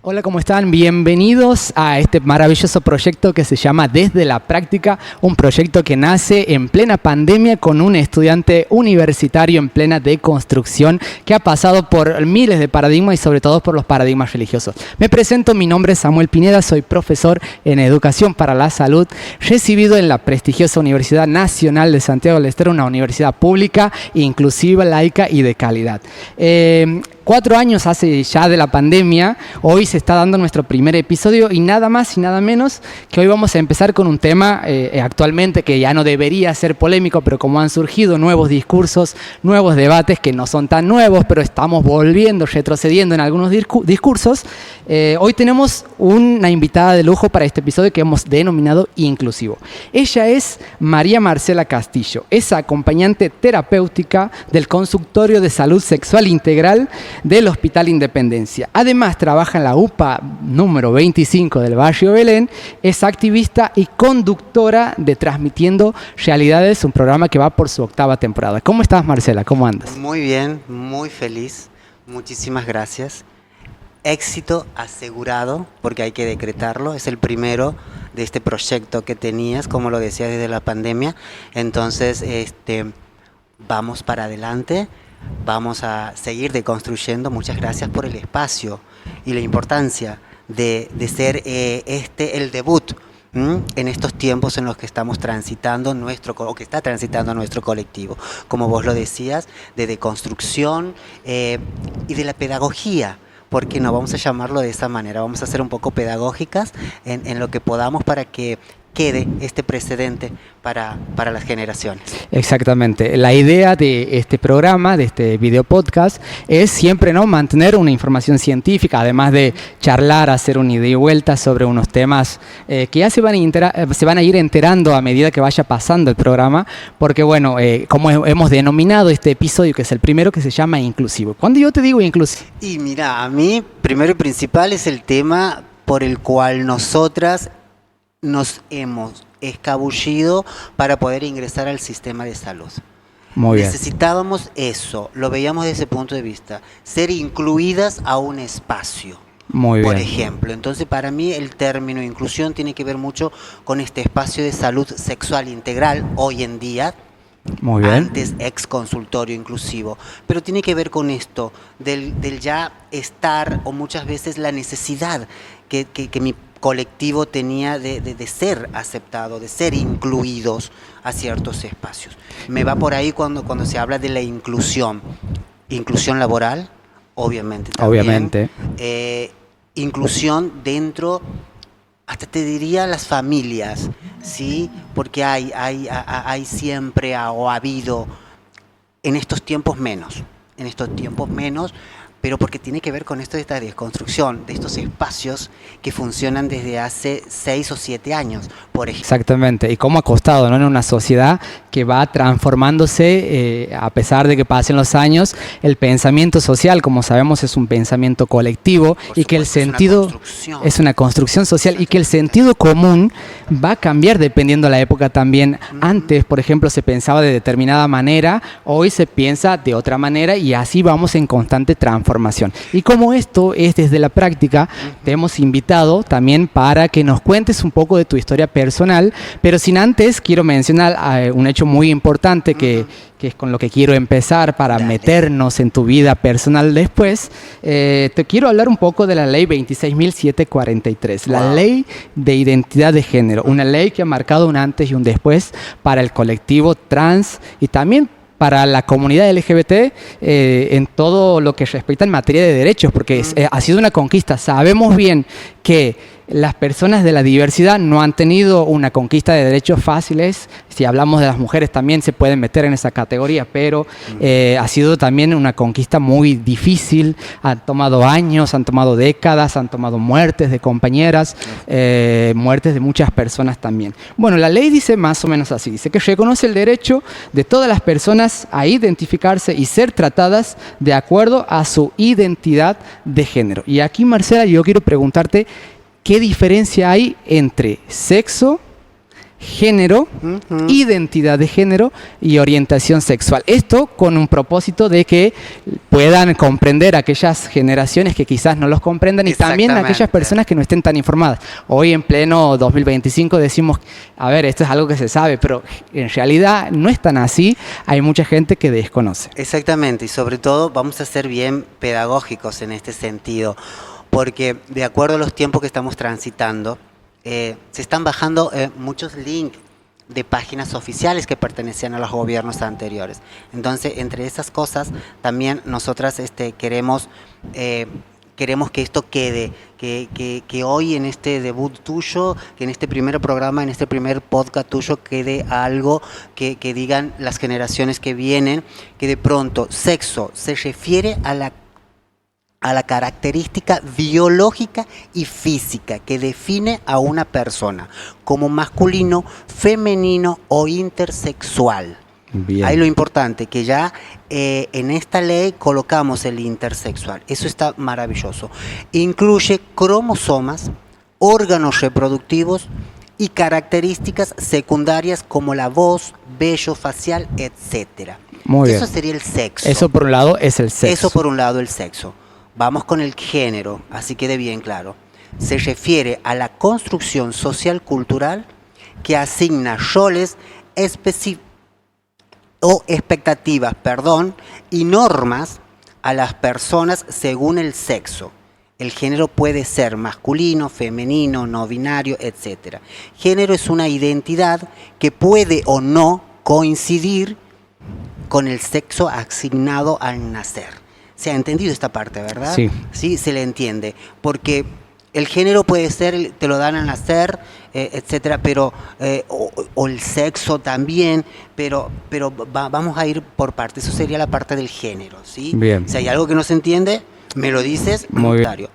Hola, ¿cómo están? Bienvenidos a este maravilloso proyecto que se llama Desde la Práctica, un proyecto que nace en plena pandemia con un estudiante universitario en plena deconstrucción que ha pasado por miles de paradigmas y sobre todo por los paradigmas religiosos. Me presento, mi nombre es Samuel Pineda, soy profesor en Educación para la Salud, recibido en la prestigiosa Universidad Nacional de Santiago del Estero, una universidad pública, inclusiva, laica y de calidad. 4 años hace ya de la pandemia, hoy se está dando nuestro primer episodio y nada más y nada menos que hoy vamos a empezar con un tema actualmente que ya no debería ser polémico, pero como han surgido nuevos discursos, nuevos debates que no son tan nuevos, pero estamos volviendo, retrocediendo en algunos discursos, hoy tenemos una invitada de lujo para este episodio que hemos denominado inclusivo. Ella es María Marcela Castillo, es acompañante terapéutica del Consultorio de Salud Sexual Integral del Hospital Independencia. Además, trabaja en la UPA número 25 del barrio Belén, es activista y conductora de Transmitiendo Realidades, un programa que va por su 8ª temporada. ¿Cómo estás, Marcela? ¿Cómo andas? Muy bien, muy feliz. Muchísimas gracias. Éxito asegurado, porque hay que decretarlo. Es el primero de este proyecto que tenías, como lo decías, desde la pandemia. Entonces, vamos para adelante. Vamos a seguir deconstruyendo. Muchas gracias por el espacio y la importancia de ser el debut en estos tiempos en los que estamos transitando que está transitando nuestro colectivo. Como vos lo decías, de deconstrucción y de la pedagogía. ¿Por qué no? Vamos a llamarlo de esa manera. Vamos a ser un poco pedagógicas en lo que podamos para que quede este precedente para las generaciones. Exactamente. La idea de este programa, de este video podcast, es siempre mantener una información científica, además de charlar, hacer un ida y vuelta sobre unos temas que ya se van a ir enterando a medida que vaya pasando el programa, porque bueno, como hemos denominado este episodio, que es el primero, que se llama inclusivo. Cuando yo te digo inclusivo... Y mira, a mí, primero y principal, es el tema por el cual nosotras nos hemos escabullido para poder ingresar al sistema de salud. Muy bien. Necesitábamos eso, lo veíamos desde ese punto de vista, ser incluidas a un espacio. Muy bien. Por ejemplo, entonces para mí el término inclusión tiene que ver mucho con este espacio de salud sexual integral hoy en día. Muy bien. Antes ex consultorio inclusivo, pero tiene que ver con esto del ya estar, o muchas veces la necesidad que mi colectivo tenía de ser aceptado, de ser incluidos a ciertos espacios. Me va por ahí cuando se habla de la inclusión laboral, obviamente también. Obviamente. Inclusión dentro, hasta te diría, las familias, ¿sí? Porque hay siempre, o ha habido, en estos tiempos menos, pero porque tiene que ver con esto de esta desconstrucción, de estos espacios que funcionan desde hace 6 o 7 años, por ejemplo. Exactamente, y cómo ha costado, ¿no? En una sociedad que va transformándose, a pesar de que pasen los años, el pensamiento social, como sabemos, es un pensamiento colectivo, y que el sentido es una construcción social, y que el sentido común va a cambiar dependiendo de la época también. Antes, por ejemplo, se pensaba de determinada manera, hoy se piensa de otra manera, y así vamos en constante transformación. Y como esto es desde la práctica, te hemos invitado también para que nos cuentes un poco de tu historia personal, pero sin antes quiero mencionar un hecho muy importante que es con lo que quiero empezar para meternos en tu vida personal después. Te quiero hablar un poco de la ley 26.743, la ley de identidad de género, una ley que ha marcado un antes y un después para el colectivo trans y también para la comunidad LGBT en todo lo que respecta en materia de derechos, porque ha sido una conquista. Sabemos bien que las personas de la diversidad no han tenido una conquista de derechos fáciles. Si hablamos de las mujeres también se pueden meter en esa categoría, pero ha sido también una conquista muy difícil. Han tomado años, han tomado décadas, han tomado muertes de compañeras, muertes de muchas personas también. Bueno, la ley dice más o menos así, dice que reconoce el derecho de todas las personas a identificarse y ser tratadas de acuerdo a su identidad de género. Y aquí, Marcela, yo quiero preguntarte, ¿qué diferencia hay entre sexo, género, identidad de género y orientación sexual. Esto con un propósito de que puedan comprender aquellas generaciones que quizás no los comprendan y también aquellas personas que no estén tan informadas. Hoy en pleno 2025 decimos, a ver, esto es algo que se sabe, pero en realidad no es tan así. Hay mucha gente que desconoce. Exactamente, y sobre todo vamos a ser bien pedagógicos en este sentido, porque de acuerdo a los tiempos que estamos transitando, se están bajando muchos links de páginas oficiales que pertenecían a los gobiernos anteriores. Entonces, entre esas cosas, también nosotras queremos que esto quede, que hoy en este debut tuyo, que en este primer programa, en este primer podcast tuyo, quede algo que digan las generaciones que vienen, que de pronto sexo se refiere a la característica biológica y física que define a una persona como masculino, femenino o intersexual. Bien. Ahí lo importante, que ya en esta ley colocamos el intersexual. Eso está maravilloso. Incluye cromosomas, órganos reproductivos y características secundarias como la voz, vello facial, etc. Muy bien. Eso sería el sexo. Eso por un lado es el sexo. Eso por un lado el sexo. Vamos con el género, así quede bien claro. Se refiere a la construcción social cultural que asigna roles expectativas, y normas a las personas según el sexo. El género puede ser masculino, femenino, no binario, etc. Género es una identidad que puede o no coincidir con el sexo asignado al nacer. Se ha entendido esta parte, ¿verdad? Sí. Sí, se le entiende. Porque el género puede ser, te lo dan al nacer, etcétera, pero o el sexo también, pero vamos a ir por partes. Eso sería la parte del género, ¿sí? Bien. Si hay algo que no se entiende, me lo dices. Muy bien.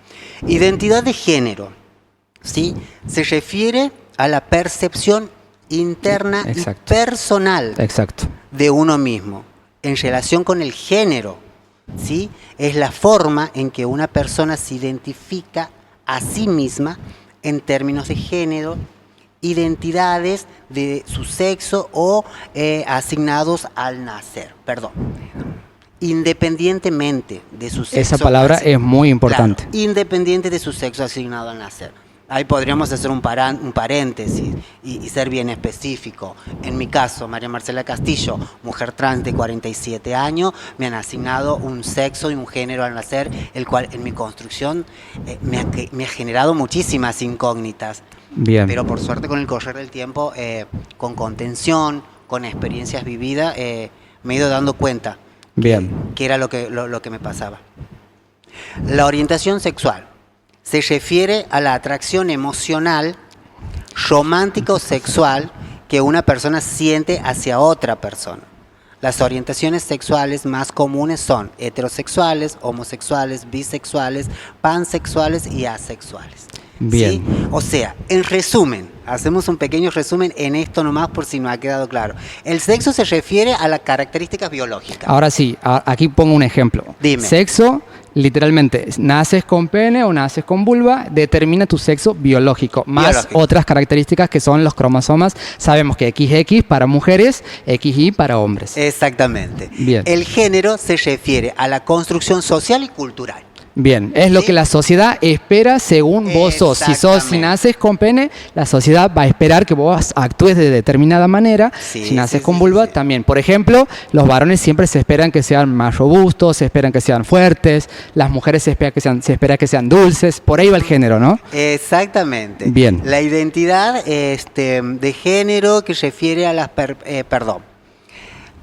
Identidad de género, ¿sí? Se refiere a la percepción interna y personal de uno mismo en relación con el género. ¿Sí? Es la forma en que una persona se identifica a sí misma en términos de género, identidades de su sexo o asignados al nacer. Independientemente de su sexo. Esa palabra es muy importante. Claro, independiente de su sexo asignado al nacer. Ahí podríamos hacer un paréntesis y ser bien específico. En mi caso, María Marcela Castillo, mujer trans de 47 años, me han asignado un sexo y un género al nacer, el cual en mi construcción me ha generado muchísimas incógnitas. Bien. Pero por suerte con el correr del tiempo, con contención, con experiencias vividas, me he ido dando cuenta que era lo que me pasaba. La orientación sexual se refiere a la atracción emocional, romántica o sexual que una persona siente hacia otra persona. Las orientaciones sexuales más comunes son heterosexuales, homosexuales, bisexuales, pansexuales y asexuales. Bien. ¿Sí? O sea, en resumen, hacemos un pequeño resumen en esto nomás por si no ha quedado claro. El sexo se refiere a las características biológicas. Ahora sí, aquí pongo un ejemplo. Dime. Sexo, literalmente, naces con pene o naces con vulva, determina tu sexo biológico, más otras características que son los cromosomas. Sabemos que XX para mujeres, XY para hombres. Exactamente. Bien. El género se refiere a la construcción social y cultural. Bien, es lo que la sociedad espera según vos sos. Si naces con pene, la sociedad va a esperar que vos actúes de determinada manera. Si naces con vulva, también. Por ejemplo, los varones siempre se esperan que sean más robustos, se esperan que sean fuertes, las mujeres se espera que sean dulces. Por ahí va el género, ¿no? Exactamente. Bien. La identidad de género que refiere a las...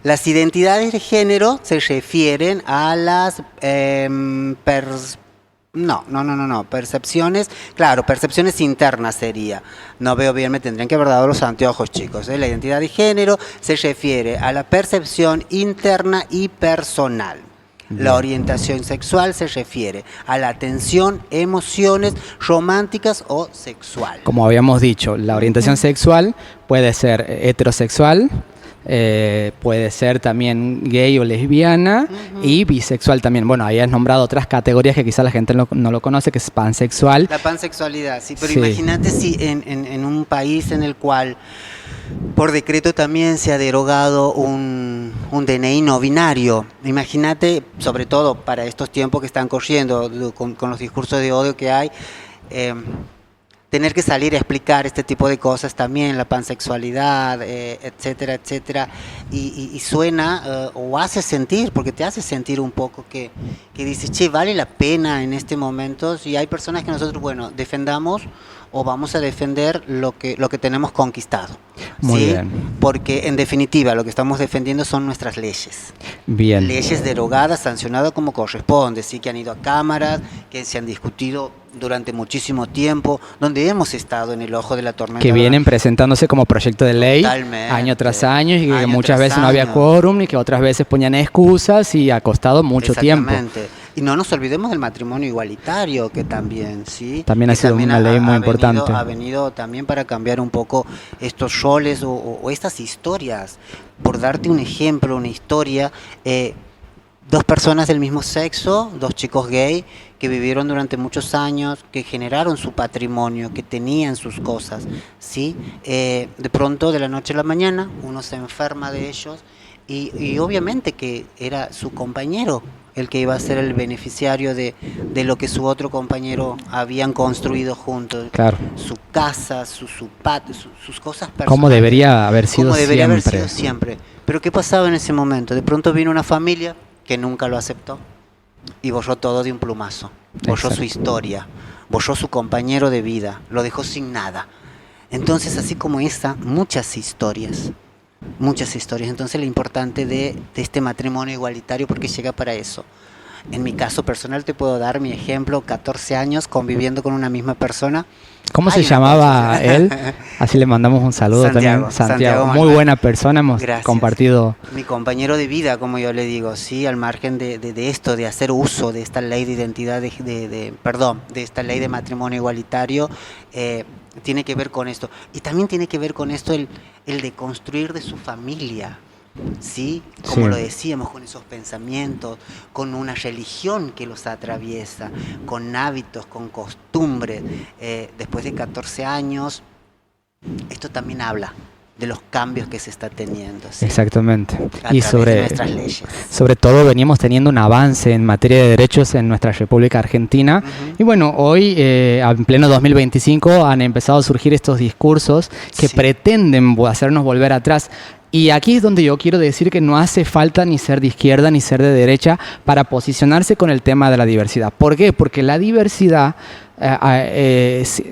Las identidades de género se refieren a las percepciones, claro, percepciones internas sería. No veo bien, me tendrían que haber dado los anteojos, chicos. La identidad de género se refiere a la percepción interna y personal. La orientación sexual se refiere a la atención, emociones románticas o sexual. Como habíamos dicho, la orientación sexual puede ser heterosexual, puede ser también gay o lesbiana y bisexual también. Bueno, ahí has nombrado otras categorías que quizá la gente no lo conoce, que es pansexual. La pansexualidad, sí, pero imagínate si en un país en el cual Por decreto también se ha derogado un DNI no binario. Imagínate, sobre todo para estos tiempos que están corriendo, con los discursos de odio que hay, tener que salir a explicar este tipo de cosas también, la pansexualidad, etcétera, etcétera, y suena o hace sentir, porque te hace sentir un poco que dices, che, vale la pena en este momento, si hay personas que nosotros, bueno, defendamos o vamos a defender lo que tenemos conquistado. Muy ¿sí? bien. Porque en definitiva lo que estamos defendiendo son nuestras leyes. Bien. Leyes derogadas, sancionadas como corresponde, sí, que han ido a cámaras, que se han discutido durante muchísimo tiempo, donde hemos estado en el ojo de la tormenta. Que vienen presentándose como proyecto de ley Totalmente. año tras año, y que Año muchas tras veces no había año. quórum y que otras veces ponían excusas y ha costado mucho tiempo. Exactamente. Y no nos olvidemos del matrimonio igualitario, que también, ¿sí? También ha Que sido también una ley muy importante. Ha venido también para cambiar un poco estos roles o estas historias. Por darte un ejemplo, una historia, dos personas del mismo sexo, dos chicos gay, que vivieron durante muchos años, que generaron su patrimonio, que tenían sus cosas, ¿sí? De pronto, de la noche a la mañana, uno se enferma de ellos y obviamente que era su compañero el que iba a ser el beneficiario de lo que su otro compañero habían construido juntos. Claro. Su casa, su patio, sus cosas personales. Como debería haber sido Como debería siempre. haber sido siempre. Pero ¿qué pasaba en ese momento? De pronto vino una familia que nunca lo aceptó y borró todo de un plumazo. Borró Exacto. su historia, borró su compañero de vida, lo dejó sin nada. Entonces, así como esa, muchas historias. Entonces, lo importante de este matrimonio igualitario, porque llega para eso. En mi caso personal te puedo dar mi ejemplo, 14 años conviviendo con una misma persona. ¿Cómo se Hay una llamaba cosa. él? Así le mandamos un saludo también. Santiago, muy Manuel. buena persona, hemos Gracias. compartido. Mi compañero de vida, como yo le digo, sí, al margen de esto, de hacer uso de esta ley de identidad, de esta ley de matrimonio igualitario, tiene que ver con esto. Y también tiene que ver con esto el de construir de su familia, ¿sí? Como Sí. lo decíamos, con esos pensamientos, con una religión que los atraviesa, con hábitos, con costumbres. Después de 14 años, esto también habla de los cambios que se está teniendo, ¿sí? Exactamente. A Y través de nuestras leyes. sobre todo venimos teniendo un avance en materia de derechos en nuestra República Argentina. Ujú. Y bueno, hoy, en pleno 2025, han empezado a surgir estos discursos que Sí. pretenden hacernos volver atrás. Y aquí es donde yo quiero decir que no hace falta ni ser de izquierda ni ser de derecha para posicionarse con el tema de la diversidad. ¿Por qué? Porque la diversidad,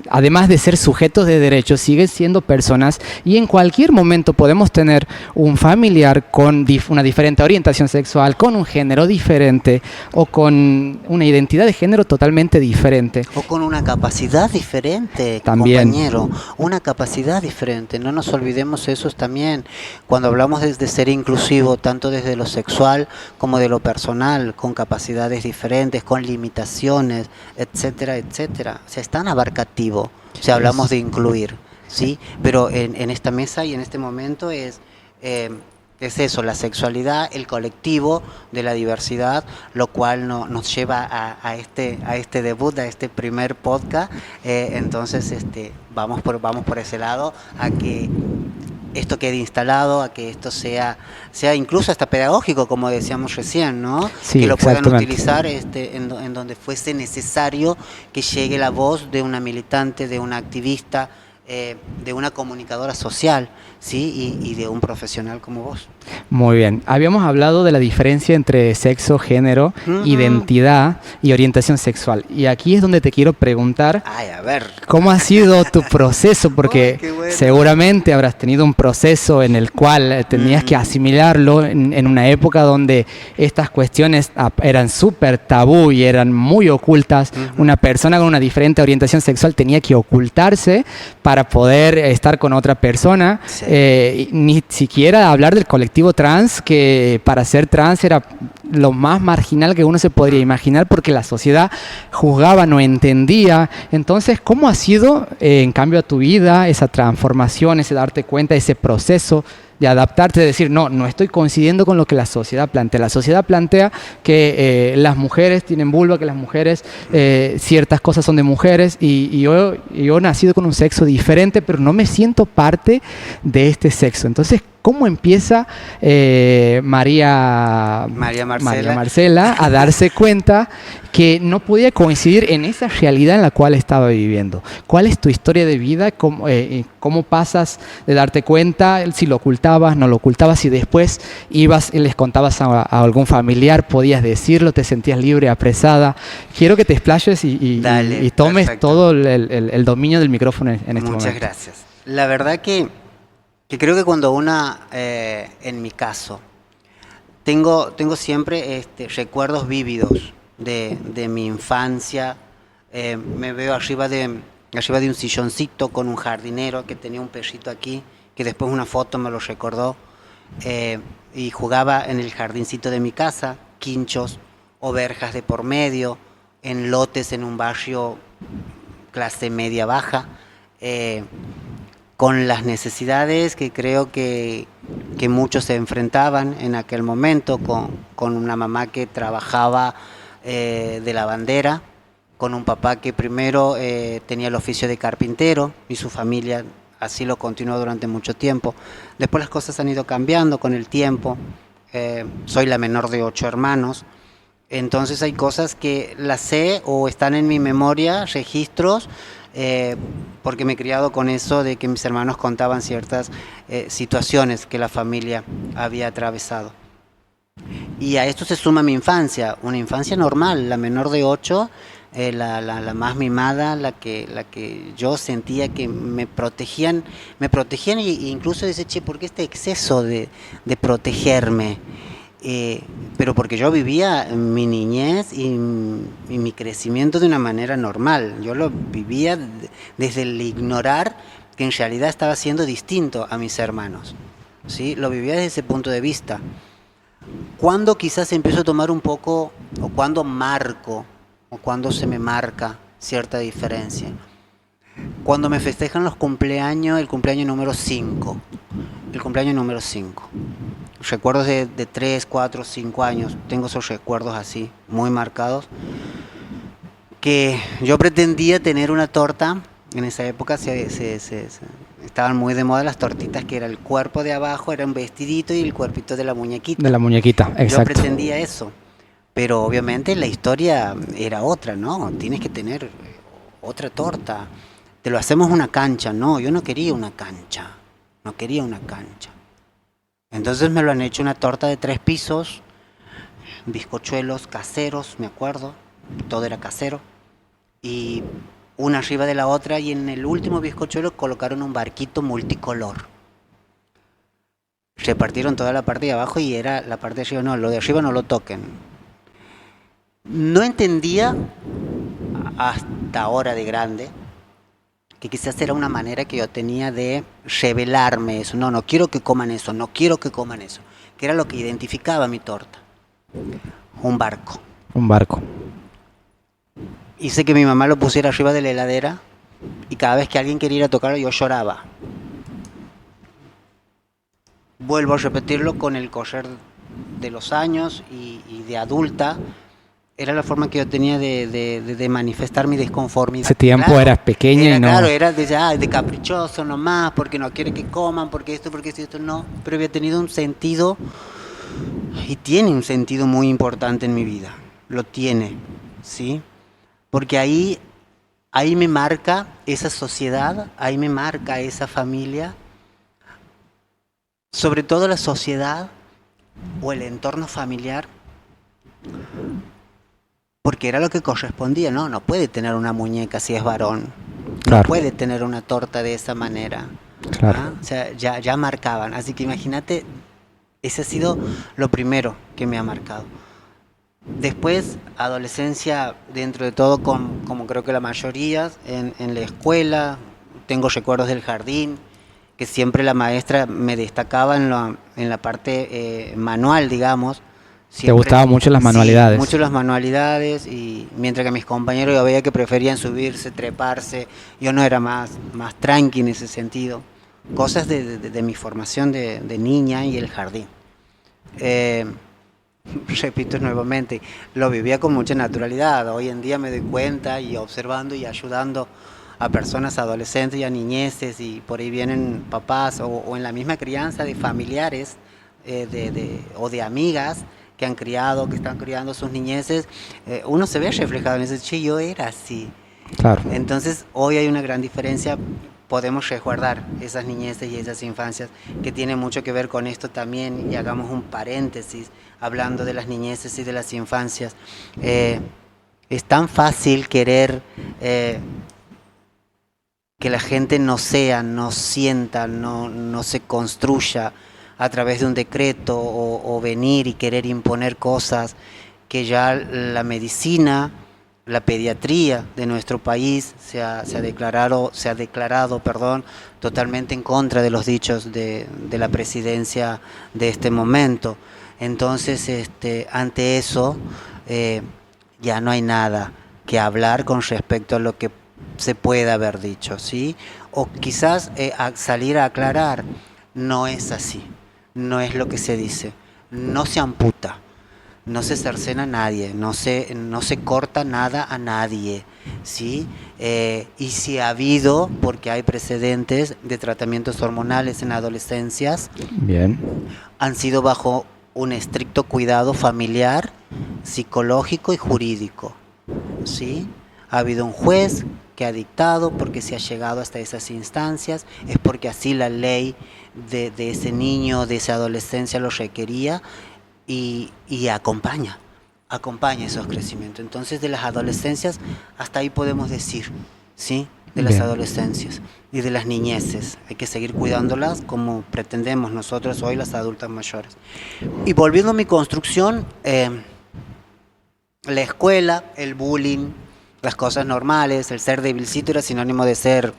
además de ser sujetos de derechos, siguen siendo personas, y en cualquier momento podemos tener un familiar con una diferente orientación sexual, con un género diferente o con una identidad de género totalmente diferente. O con una capacidad diferente, También. compañero, una capacidad diferente. No nos olvidemos eso también. Cuando hablamos de ser inclusivo, tanto desde lo sexual como de lo personal, con capacidades diferentes, con limitaciones, etcétera, etcétera. O sea, es tan abarcativo, si hablamos de incluir, ¿sí? Pero en esta mesa y en este momento es eso, la sexualidad, el colectivo de la diversidad, lo cual nos lleva a este debut, a este primer podcast. Entonces, vamos por ese lado, a que esto quede instalado, a que esto sea incluso hasta pedagógico, como decíamos recién, ¿no? Sí, que lo puedan exactamente. utilizar en donde fuese necesario que llegue la voz de una militante, de una activista, de una comunicadora social, ¿sí? Y de un profesional como vos. Muy bien. Habíamos hablado de la diferencia entre sexo, género, Ujú. identidad y orientación sexual. Y aquí es donde te quiero preguntar Ay, a ver. cómo ha sido tu proceso, porque Ay, qué bueno. seguramente habrás tenido un proceso en el cual tenías que asimilarlo en una época donde estas cuestiones eran súper tabú y eran muy ocultas. Una persona con una diferente orientación sexual tenía que ocultarse para poder estar con otra persona. Sí. Y ni siquiera hablar del colectivo trans, que para ser trans era lo más marginal que uno se podría imaginar porque la sociedad juzgaba, no entendía. Entonces, ¿cómo ha sido, en cambio, a tu vida esa transformación, ese darte cuenta, ese proceso de adaptarte, de decir, no, no estoy coincidiendo con lo que la sociedad plantea? La sociedad plantea que las mujeres tienen vulva, que las mujeres, ciertas cosas son de mujeres, y yo he nacido con un sexo diferente, pero no me siento parte de este sexo. Entonces, ¿cómo empieza María Marcela a darse cuenta que no podía coincidir en esa realidad en la cual estaba viviendo? ¿Cuál es tu historia de vida? ¿Cómo pasas de darte cuenta? Si lo ocultabas, no lo ocultabas, si después ibas y les contabas a algún familiar, podías decirlo, te sentías libre, apresada. Quiero que te explayes y tomes perfecto. Todo el dominio del micrófono en este momento. Muchas gracias. La verdad que creo que cuando en mi caso, tengo siempre recuerdos vívidos de mi infancia. Me veo arriba de un silloncito con un jardinero que tenía un perrito aquí, que después una foto me lo recordó, y jugaba en el jardincito de mi casa, quinchos o verjas de por medio, en lotes en un barrio clase media baja, con las necesidades que creo que muchos se enfrentaban en aquel momento, con una mamá que trabajaba de lavandera, con un papá que primero tenía el oficio de carpintero y su familia así lo continuó durante mucho tiempo. Después las cosas han ido cambiando con el tiempo. Soy la menor de 8 hermanos, entonces hay cosas que las sé o están en mi memoria, registros, porque me he criado con eso de que mis hermanos contaban ciertas situaciones que la familia había atravesado. Y a esto se suma mi infancia, una infancia normal, la menor de 8, la más mimada, la que yo sentía que me protegían e incluso decía, che, ¿por qué este exceso de protegerme? Pero porque yo vivía mi niñez y mi crecimiento de una manera normal. Yo lo vivía desde el ignorar que en realidad estaba siendo distinto a mis hermanos, ¿sí? Lo vivía desde ese punto de vista. Cuando quizás empiezo a tomar un poco, o cuando marco, o cuando se me marca cierta diferencia. Cuando me festejan los cumpleaños, el cumpleaños número 5. El cumpleaños número 5. Recuerdos de 3, 4, 5 años, tengo esos recuerdos así, muy marcados, que yo pretendía tener una torta. En esa época estaban muy de moda las tortitas, que era el cuerpo de abajo, era un vestidito y el cuerpito de la muñequita. De la muñequita, exacto. Yo pretendía eso, pero obviamente la historia era otra, ¿no? Tienes que tener otra torta. Te lo hacemos una cancha, no, yo no quería una cancha. Entonces me lo han hecho una torta de 3 pisos, bizcochuelos caseros, me acuerdo, todo era casero, y una arriba de la otra, y en el último bizcochuelo colocaron un barquito multicolor. Repartieron toda la parte de abajo y era la parte de arriba, no, lo de arriba no lo toquen. No entendía hasta ahora de grande que quizás era una manera que yo tenía de revelarme eso. No quiero que coman eso, que era lo que identificaba mi torta. Un barco. Hice que mi mamá lo pusiera arriba de la heladera y cada vez que alguien quería ir a tocarlo yo lloraba. Vuelvo a repetirlo con el correr de los años y de adulta. Era la forma que yo tenía de manifestar mi desconformidad. Ese tiempo claro, eras pequeña y no... Claro, era de caprichoso nomás, porque no quiere que coman, porque esto, no. Pero había tenido un sentido, y tiene un sentido muy importante en mi vida. Lo tiene, ¿sí? Porque ahí me marca esa sociedad, ahí me marca esa familia. Sobre todo la sociedad o el entorno familiar, porque era lo que correspondía, ¿no? No puede tener una muñeca si es varón. Claro. No puede tener una torta de esa manera. Claro. ¿Ah? O sea, ya marcaban. Así que imagínate, ese ha sido lo primero que me ha marcado. Después, adolescencia, dentro de todo, como creo que la mayoría, en la escuela, tengo recuerdos del jardín, que siempre la maestra me destacaba en la parte manual, digamos. ¿Te gustaban mucho las manualidades? Sí, mucho las manualidades, y mientras que mis compañeros yo veía que preferían subirse, treparse, yo no era más tranqui en ese sentido. Cosas de mi formación de niña y el jardín. Repito nuevamente, lo vivía con mucha naturalidad. Hoy en día me doy cuenta y observando y ayudando a personas adolescentes y a niñeces, y por ahí vienen papás o en la misma crianza de familiares o de amigas que han criado, que están criando sus niñeces, uno se ve reflejado en ese, che, yo era así. Claro. Entonces hoy hay una gran diferencia, podemos resguardar esas niñeces y esas infancias, que tiene mucho que ver con esto también, y hagamos un paréntesis hablando de las niñeces y de las infancias. Es tan fácil querer que la gente no sea, no sienta, no se construya a través de un decreto o venir y querer imponer cosas que ya la medicina, la pediatría de nuestro país se ha declarado totalmente en contra de los dichos de la presidencia de este momento. Entonces, ante eso, ya no hay nada que hablar con respecto a lo que se puede haber dicho, ¿sí? O quizás salir a aclarar, no es así, no es lo que se dice, no se amputa, no se cercena a nadie, no se corta nada a nadie, ¿sí? Y si ha habido, porque hay precedentes de tratamientos hormonales en adolescencias, bien, han sido bajo un estricto cuidado familiar, psicológico y jurídico, ¿sí? Ha habido un juez que ha dictado, porque se ha llegado hasta esas instancias, es porque así la ley de ese niño, de esa adolescencia lo requería, y acompaña esos crecimientos. Entonces, de las adolescencias, hasta ahí podemos decir, ¿sí? De las adolescencias y de las niñeces. Hay que seguir cuidándolas como pretendemos nosotros hoy, las adultas mayores. Y volviendo a mi construcción, la escuela, el bullying, las cosas normales, el ser débilcito era sinónimo de ser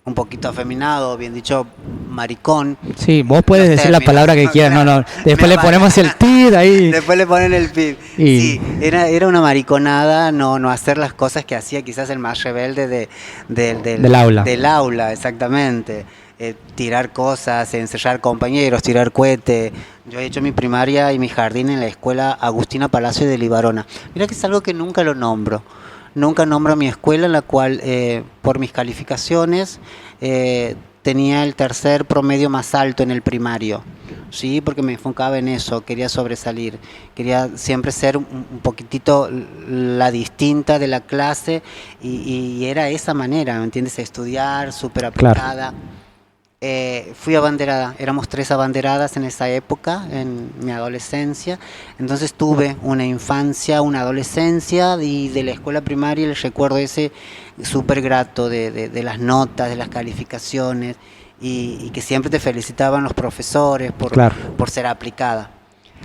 un poquito afeminado, bien dicho, maricón. Sí, vos puedes decir la palabra que quieras, no. Después le ponemos el tit ahí. Después le ponen el pip. Y... sí, era una mariconada no hacer las cosas que hacía quizás el más rebelde del aula. Del aula, exactamente. Tirar cosas, encerrar compañeros, tirar cohete. Yo he hecho mi primaria y mi jardín en la escuela Agustina Palacio de Libarona. Mira que es algo que nunca lo nombro. Nunca nombro a mi escuela, en la cual, por mis calificaciones, tenía el tercer promedio más alto en el primario, ¿sí? Porque me enfocaba en eso, quería sobresalir, quería siempre ser un poquitito la distinta de la clase, y era esa manera, ¿me entiendes? Estudiar, súper aplicada. Claro. Fui abanderada, éramos 3 abanderadas en esa época, en mi adolescencia. Entonces tuve una infancia, una adolescencia, y de la escuela primaria el recuerdo ese súper grato de las notas, de las calificaciones, y que siempre te felicitaban los profesores por ser aplicada.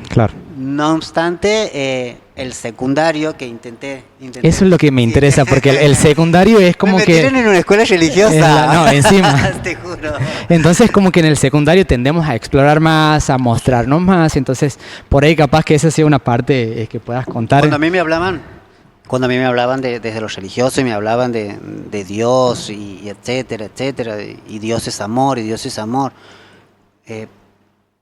Claro. No obstante, el secundario que intenté... Eso es lo que me interesa, porque el secundario es como me que... metieron en una escuela religiosa. No, encima. Te juro. Entonces, como que en el secundario tendemos a explorar más, a mostrarnos más, entonces por ahí capaz que esa sea una parte que puedas contar. Cuando a mí me hablaban desde lo religioso, y me hablaban de Dios, y etcétera, etcétera, y Dios es amor, y Dios es amor.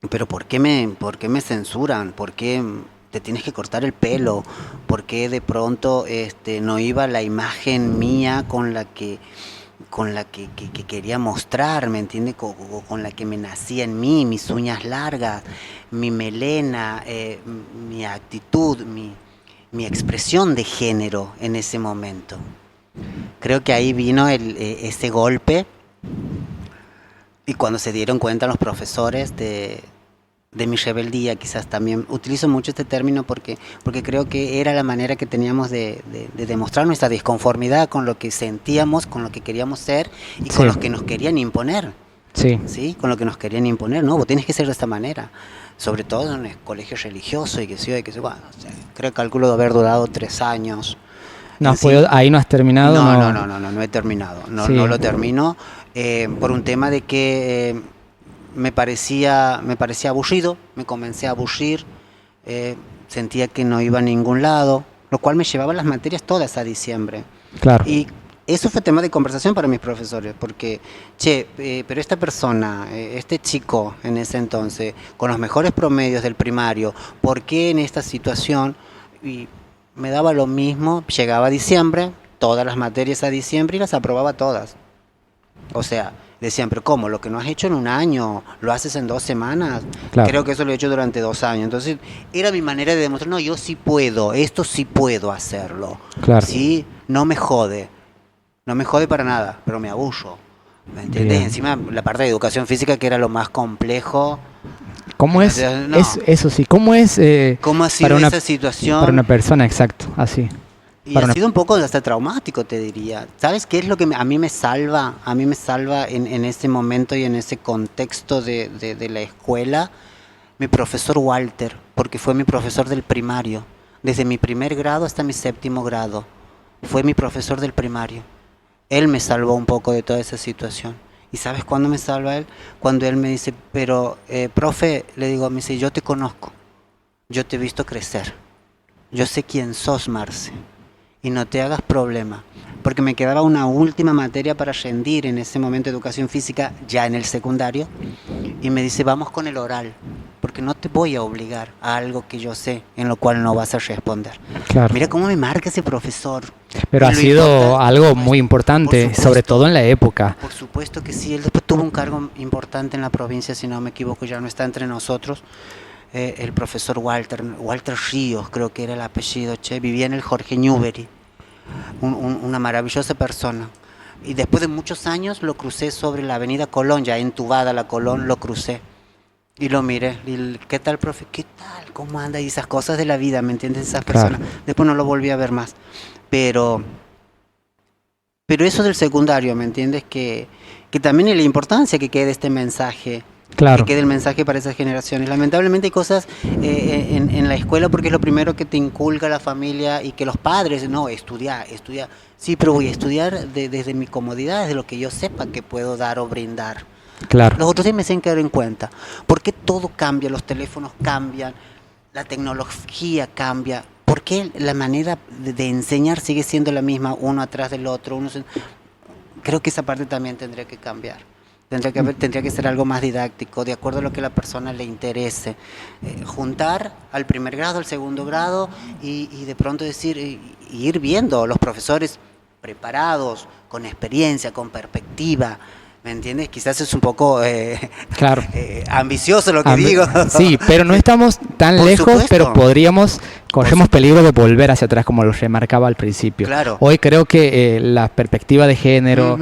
Pero ¿por qué me censuran? ¿Por qué te tienes que cortar el pelo? ¿Por qué de pronto no iba la imagen mía con la que quería mostrar, ¿me entiendes? Con la que me nacía en mí, mis uñas largas, mi melena, mi actitud, mi expresión de género en ese momento? Creo que ahí vino ese golpe. Y cuando se dieron cuenta los profesores de mi rebeldía, quizás también, utilizo mucho este término porque creo que era la manera que teníamos de demostrar nuestra disconformidad con lo que sentíamos, con lo que queríamos ser, y con los que nos querían imponer. Sí. Con lo que nos querían imponer, no, vos tienes que ser de esta manera, sobre todo en el colegio religioso, y que sí, bueno, creo que calculo de haber durado 3 años. No, ¿ahí no has terminado? No he terminado, no lo termino, por un tema de que me parecía aburrido, me comencé a aburrir, sentía que no iba a ningún lado, lo cual me llevaba las materias todas a diciembre. Claro. Y eso fue tema de conversación para mis profesores, porque, pero esta persona, este chico en ese entonces, con los mejores promedios del primario, ¿por qué en esta situación? Y me daba lo mismo, llegaba a diciembre, todas las materias a diciembre y las aprobaba todas. O sea, decían, pero ¿cómo? Lo que no has hecho en un año, lo haces en 2 semanas. Claro. Creo que eso lo he hecho durante 2 años. Entonces, era mi manera de demostrar, no, yo sí puedo, esto sí puedo hacerlo. Claro. Sí, no me jode. No me jode para nada, pero me aburro. ¿Me entiendes? Bien. Encima, la parte de educación física, que era lo más complejo. ¿Cómo es? No. Eso sí, ¿cómo es ¿Cómo ha sido esa situación? para una persona, exacto, así? Y ha sido un poco hasta traumático, te diría. ¿Sabes qué es lo que a mí me salva? A mí me salva en ese momento y en ese contexto de la escuela, mi profesor Walter, porque fue mi profesor del primario. Desde mi primer grado hasta mi 7º grado. Fue mi profesor del primario. Él me salvó un poco de toda esa situación. ¿Y sabes cuándo me salva él? Cuando él me dice, pero, profe, le digo, me dice, yo te conozco. Yo te he visto crecer. Yo sé quién sos, Marce. Y no te hagas problema, porque me quedaba una última materia para rendir en ese momento de educación física, ya en el secundario, y me dice, vamos con el oral, porque no te voy a obligar a algo que yo sé, en lo cual no vas a responder. Claro. Mira cómo me marca ese profesor. Pero ha sido algo muy importante, sobre todo en la época. Por supuesto que sí, él después tuvo un cargo importante en la provincia, si no me equivoco, ya no está entre nosotros. El profesor Walter Ríos, creo que era el apellido, vivía en el Jorge Newbery, una maravillosa persona. Y después de muchos años lo crucé sobre la avenida Colón, ya entubada la Colón, lo crucé. Y lo miré, y, ¿qué tal, profe? ¿Qué tal? ¿Cómo anda? Y esas cosas de la vida, ¿me entiendes? Esas personas. Después no lo volví a ver más. Pero eso del secundario, ¿me entiendes? Que también es la importancia que quede este mensaje. Claro. Que quede el mensaje para esas generaciones. Lamentablemente hay cosas en la escuela, porque es lo primero que te inculca la familia y que los padres, no, estudiar. Sí, pero voy a estudiar desde mi comodidad, desde lo que yo sepa que puedo dar o brindar. Claro. Los otros sí me hacen caer en cuenta. Porque todo cambia, los teléfonos cambian, la tecnología cambia. ¿Por qué la manera de enseñar sigue siendo la misma, uno atrás del otro? Creo que esa parte también tendría que cambiar. Tendría que ser algo más didáctico, de acuerdo a lo que a la persona le interese. Juntar al primer grado, al segundo grado y de pronto decir, ir viendo los profesores preparados, con experiencia, con perspectiva. ¿Me entiendes? Quizás es un poco claro. Ambicioso lo que digo. Sí, pero no estamos tan Por lejos, supuesto. pero corremos peligro de volver hacia atrás, como lo remarcaba al principio. Claro. Hoy creo que la perspectiva de género,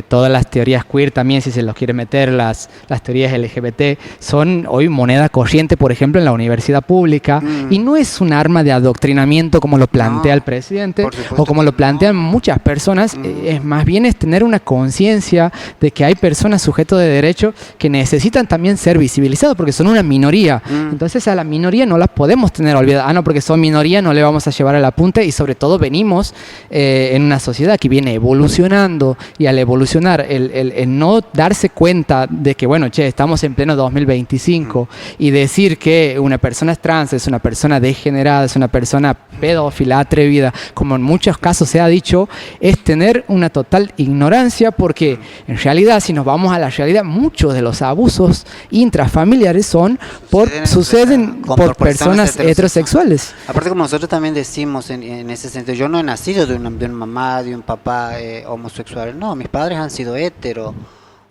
todas las teorías queer también, si se los quiere meter, las teorías LGBT, son hoy moneda corriente, por ejemplo, en la universidad pública, y no es un arma de adoctrinamiento como lo plantea el presidente, o como lo plantean muchas personas, es más bien es tener una conciencia de que hay personas sujetos de derecho que necesitan también ser visibilizados, porque son una minoría. Entonces a la minoría no las podemos tener olvidadas. No, porque son minoría, no le vamos a llevar al apunte, y sobre todo venimos en una sociedad que viene evolucionando, y al evolucionar, el no darse cuenta de que, bueno, estamos en pleno 2025 y decir que una persona es trans, es una persona degenerada, es una persona pedófila, atrevida, como en muchos casos se ha dicho, es tener una total ignorancia, porque en realidad, si nos vamos a la realidad, muchos de los abusos intrafamiliares suceden por personas heterosexuales. Aparte, como nosotros también decimos en ese sentido, yo no he nacido de una mamá, de un papá homosexual. No, mis padres han sido heteros,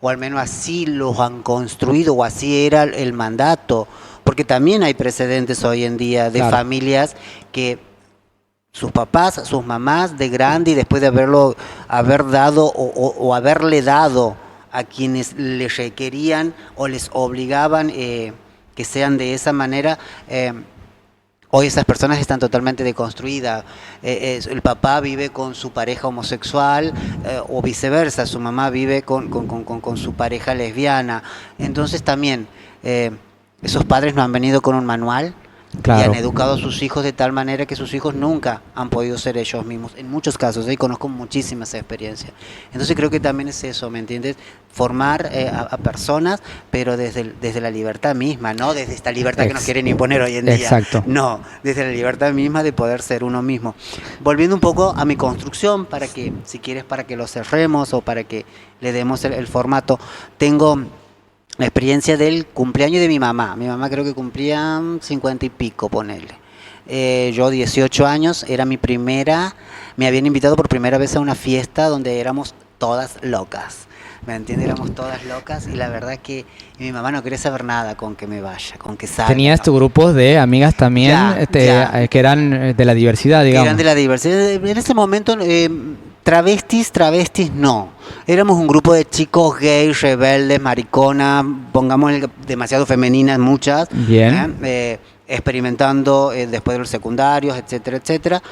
o al menos así los han construido, o así era el mandato. Porque también hay precedentes hoy en día de familias que sus papás, sus mamás de grande, y después de haber dado o haberle dado a quienes les requerían o les obligaban que sean de esa manera, hoy esas personas están totalmente deconstruidas. El papá vive con su pareja homosexual o viceversa, su mamá vive con su pareja lesbiana. Entonces también esos padres no han venido con un manual Y Claro. han educado a sus hijos de tal manera que sus hijos nunca han podido ser ellos mismos. En muchos casos, y conozco muchísimas experiencias. Entonces creo que también es eso, ¿me entiendes? Formar a personas, pero desde la libertad misma, no desde esta libertad que nos quieren imponer hoy en día. Exacto. No, desde la libertad misma de poder ser uno mismo. Volviendo un poco a mi construcción, para que, si quieres, para que lo cerremos o para que le demos el formato, tengo la experiencia del cumpleaños de mi mamá. Mi mamá creo que cumplía 50 y pico, ponele. Yo 18 años, era mi primera, me habían invitado por primera vez a una fiesta donde éramos todas locas. ¿Me entiendes? Éramos todas locas y la verdad que mi mamá no quería saber nada con que me vaya, con que salga. ¿Tenías tu grupo de amigas también Ya. que eran de la diversidad, digamos? Eran de la diversidad. En ese momento, travestis no. Éramos un grupo de chicos gays, rebeldes, mariconas, pongamos demasiado femeninas, muchas. Bien. Experimentando después de los secundarios, etcétera, etcétera.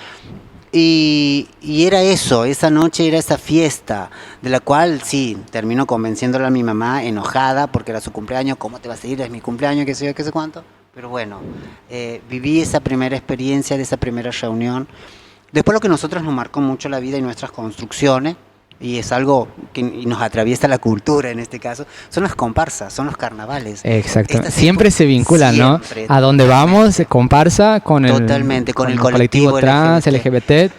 Y era eso, esa noche era esa fiesta, de la cual sí, terminó convenciéndole a mi mamá enojada porque era su cumpleaños, ¿cómo te vas a ir? Es mi cumpleaños, qué sé yo, qué sé cuánto. Pero bueno, viví esa primera experiencia de esa primera reunión. Después lo que a nosotros nos marcó mucho la vida y nuestras construcciones, y es algo que nos atraviesa la cultura en este caso, son las comparsas, son los carnavales. Exactamente. Siempre se vinculan, ¿no? A dónde vamos, se comparsa con Totalmente, con el colectivo trans, LGBT.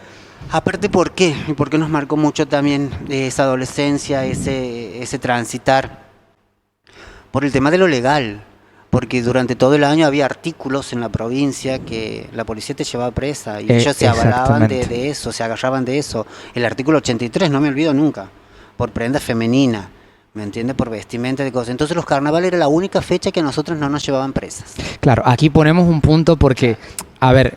Aparte, ¿por qué? ¿Y por qué nos marcó mucho también esa adolescencia, ese transitar? Por el tema de lo legal. Porque durante todo el año había artículos en la provincia que la policía te llevaba presa y ellos se avalaban de eso, se agarraban de eso. El artículo 83, no me olvido nunca, por prenda femenina, ¿me entiendes? Por vestimenta de cosas. Entonces los carnavales era la única fecha que a nosotros no nos llevaban presas. Claro, aquí ponemos un punto porque, a ver,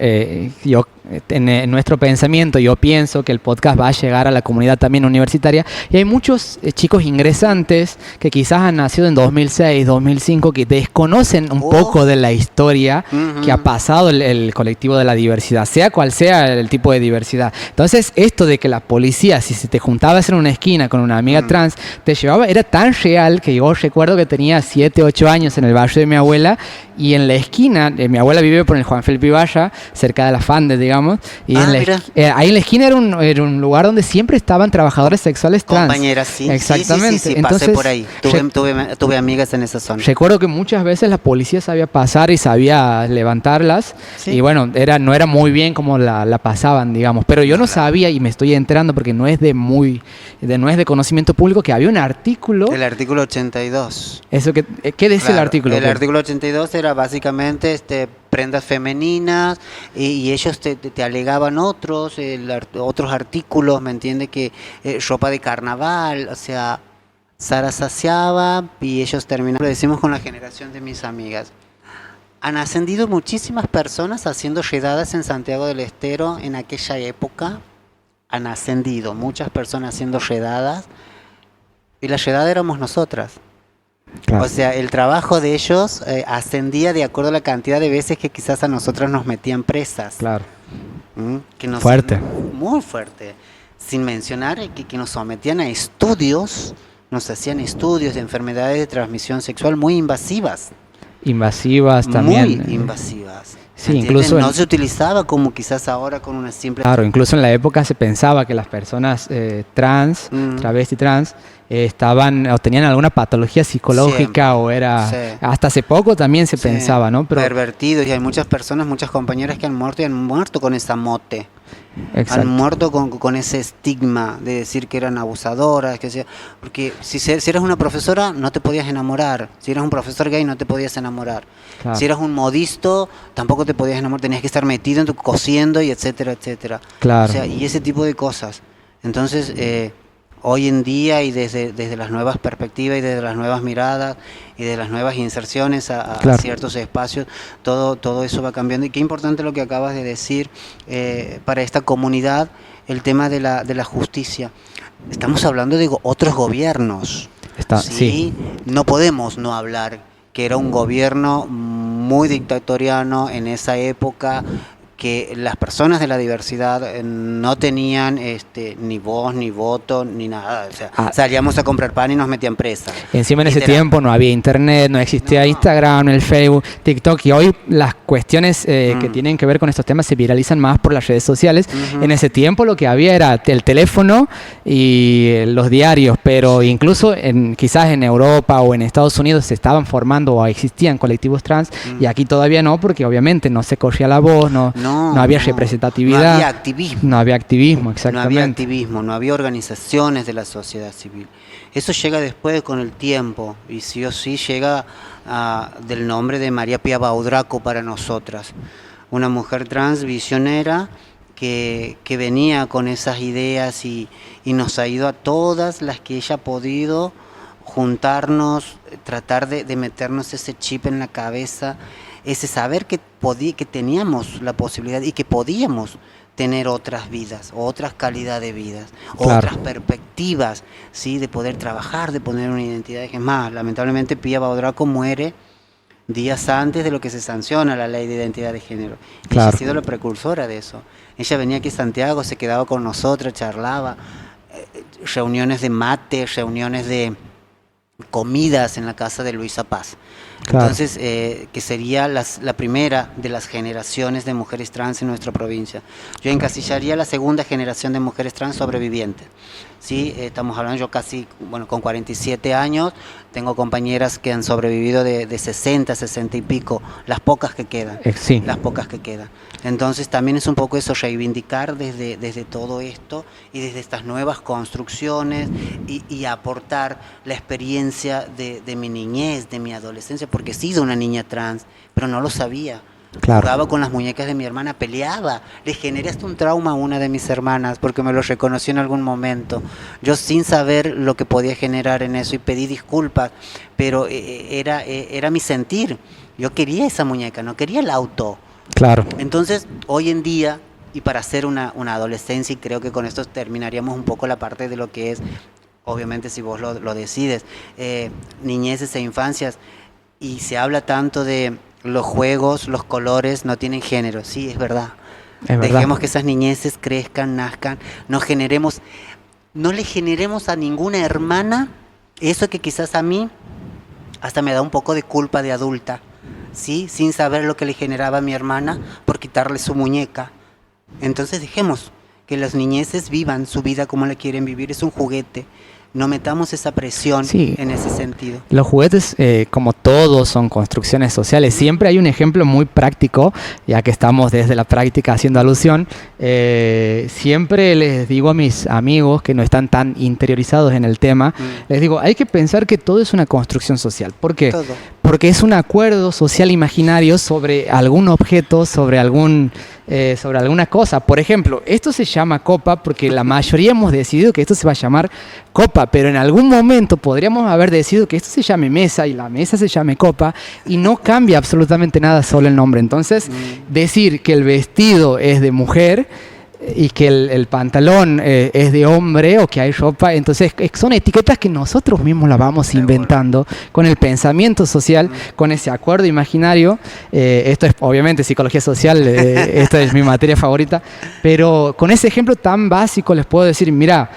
yo en nuestro pensamiento yo pienso que el podcast va a llegar a la comunidad también universitaria y hay muchos chicos ingresantes que quizás han nacido en 2006, 2005 que desconocen un poco de la historia que ha pasado el colectivo de la diversidad, sea cual sea el tipo de diversidad. Entonces esto de que la policía, si se te juntabas en una esquina con una amiga trans, te llevaba, era tan real que yo recuerdo que tenía 7, 8 años en el barrio de mi abuela y en la esquina, mi abuela vive por el Juan Felipe Valla, cerca de las Fandes, digamos, y ahí en la esquina era un lugar donde siempre estaban trabajadores sexuales trans. Compañeras, sí. Exactamente. Sí, entonces, pasé por ahí. Tuve amigas en esa zona. Recuerdo que muchas veces la policía sabía pasar y sabía levantarlas. Sí. Y bueno, no era muy bien como la pasaban, digamos. Pero yo no sabía, y me estoy enterando porque no es no es de conocimiento público, que había un artículo. El artículo 82. ¿Qué dice el artículo? El artículo 82 era básicamente prendas femeninas y ellos te alegaban otros artículos, ¿me entiendes? Que ropa de carnaval, o sea, Sara saciaba y ellos terminaron. Lo decimos con la generación de mis amigas. Han ascendido muchísimas personas haciendo redadas en Santiago del Estero en aquella época. Han ascendido muchas personas haciendo redadas y la redada éramos nosotras. Claro. O sea, el trabajo de ellos ascendía de acuerdo a la cantidad de veces que quizás a nosotras nos metían presas. Claro. Fuerte. Muy fuerte. Sin mencionar que nos sometían a estudios, nos hacían estudios de enfermedades de transmisión sexual muy invasivas. Invasivas también. Muy invasivas. Sí, incluso no se utilizaba como quizás ahora con una simple... Claro, incluso en la época se pensaba que las personas trans, travesti trans, tenían alguna patología psicológica o era... Sí. Hasta hace poco también se pensaba, ¿no? Pero, pervertidos, y hay muchas personas, muchas compañeras que han muerto con esa mote. Exacto. Han muerto con ese estigma de decir que eran abusadoras, porque si eras una profesora no te podías enamorar, si eras un profesor gay no te podías enamorar, claro. Si eras un modisto tampoco te podías enamorar, tenías que estar metido en tu cosiendo y etcétera, etcétera. Claro. O sea, y ese tipo de cosas. Entonces, hoy en día y desde las nuevas perspectivas y desde las nuevas miradas y de las nuevas inserciones a ciertos espacios, todo eso va cambiando. Y qué importante lo que acabas de decir para esta comunidad, el tema de la justicia. Estamos hablando de otros gobiernos. ¿Sí? No podemos no hablar que era un gobierno muy dictatoriano en esa época, que las personas de la diversidad no tenían ni voz, ni voto, ni nada. O sea, salíamos a comprar pan y nos metían presa. Encima en ese tiempo no había internet, no existía Instagram, el Facebook, TikTok, y hoy las cuestiones que tienen que ver con estos temas se viralizan más por las redes sociales. En ese tiempo lo que había era el teléfono y los diarios, pero incluso quizás en Europa o en Estados Unidos se estaban formando o existían colectivos trans, y aquí todavía no, porque obviamente no se corría la voz, no había representatividad. No había activismo. No había activismo, exactamente. No había activismo, no había organizaciones de la sociedad civil. Eso llega después con el tiempo, y sí o sí llega del nombre de María Pía Baudraco para nosotras. Una mujer trans visionera que venía con esas ideas y nos ha ido a todas las que ella ha podido juntarnos, tratar de meternos ese chip en la cabeza, ese saber que teníamos la posibilidad y que podíamos tener otras vidas, otras calidades de vidas, otras perspectivas, ¿sí? De poder trabajar, de poner una identidad. Es más, lamentablemente Pía Baudraco muere días antes de lo que se sanciona la ley de identidad de género. Ella ha sido la precursora de eso. Ella venía aquí a Santiago, se quedaba con nosotros, charlaba, reuniones de mate, reuniones de comidas en la casa de Luisa Paz. Entonces, que sería la primera de las generaciones de mujeres trans en nuestra provincia. Yo encasillaría la segunda generación de mujeres trans sobrevivientes. ¿Sí? Estamos hablando, yo casi, con 47 años, tengo compañeras que han sobrevivido de 60, 60 y pico, las pocas que quedan. Las pocas que quedan. Entonces también es un poco eso, reivindicar desde todo esto y desde estas nuevas construcciones y aportar la experiencia de mi niñez, de mi adolescencia, porque he sido una niña trans, pero no lo sabía. Jugaba con las muñecas de mi hermana, peleaba, le generé hasta un trauma a una de mis hermanas porque me lo reconoció en algún momento. Yo sin saber lo que podía generar en eso y pedí disculpas, pero era mi sentir. Yo quería esa muñeca, no quería el auto. Entonces, hoy en día, y para hacer una adolescencia, y creo que con esto terminaríamos un poco la parte de lo que es, obviamente si vos lo decides, niñeces e infancias, y se habla tanto de los juegos, los colores no tienen género. Sí, es verdad. Dejemos que esas niñeces crezcan, nazcan, no le generemos a ninguna hermana eso que quizás a mí hasta me da un poco de culpa de adulta, ¿sí? Sin saber lo que le generaba a mi hermana por quitarle su muñeca. Entonces dejemos que las niñeces vivan su vida como la quieren vivir, es un juguete. No metamos esa presión en ese sentido. Los juguetes, como todos, son construcciones sociales. Siempre hay un ejemplo muy práctico, ya que estamos desde la práctica haciendo alusión. Siempre les digo a mis amigos que no están tan interiorizados en el tema, les digo, hay que pensar que todo es una construcción social. ¿Por qué? Todo. Porque es un acuerdo social imaginario sobre algún objeto, sobre alguna cosa. Por ejemplo, esto se llama copa porque la mayoría hemos decidido que esto se va a llamar copa, pero en algún momento podríamos haber decidido que esto se llame mesa y la mesa se llame copa, y no cambia absolutamente nada solo el nombre. Entonces, decir que el vestido es de mujer y que el pantalón es de hombre, o que hay ropa, entonces son etiquetas que nosotros mismos las vamos inventando con el pensamiento social, con ese acuerdo imaginario. Esto es obviamente psicología social, esta es mi materia favorita, pero con ese ejemplo tan básico les puedo decir, mira,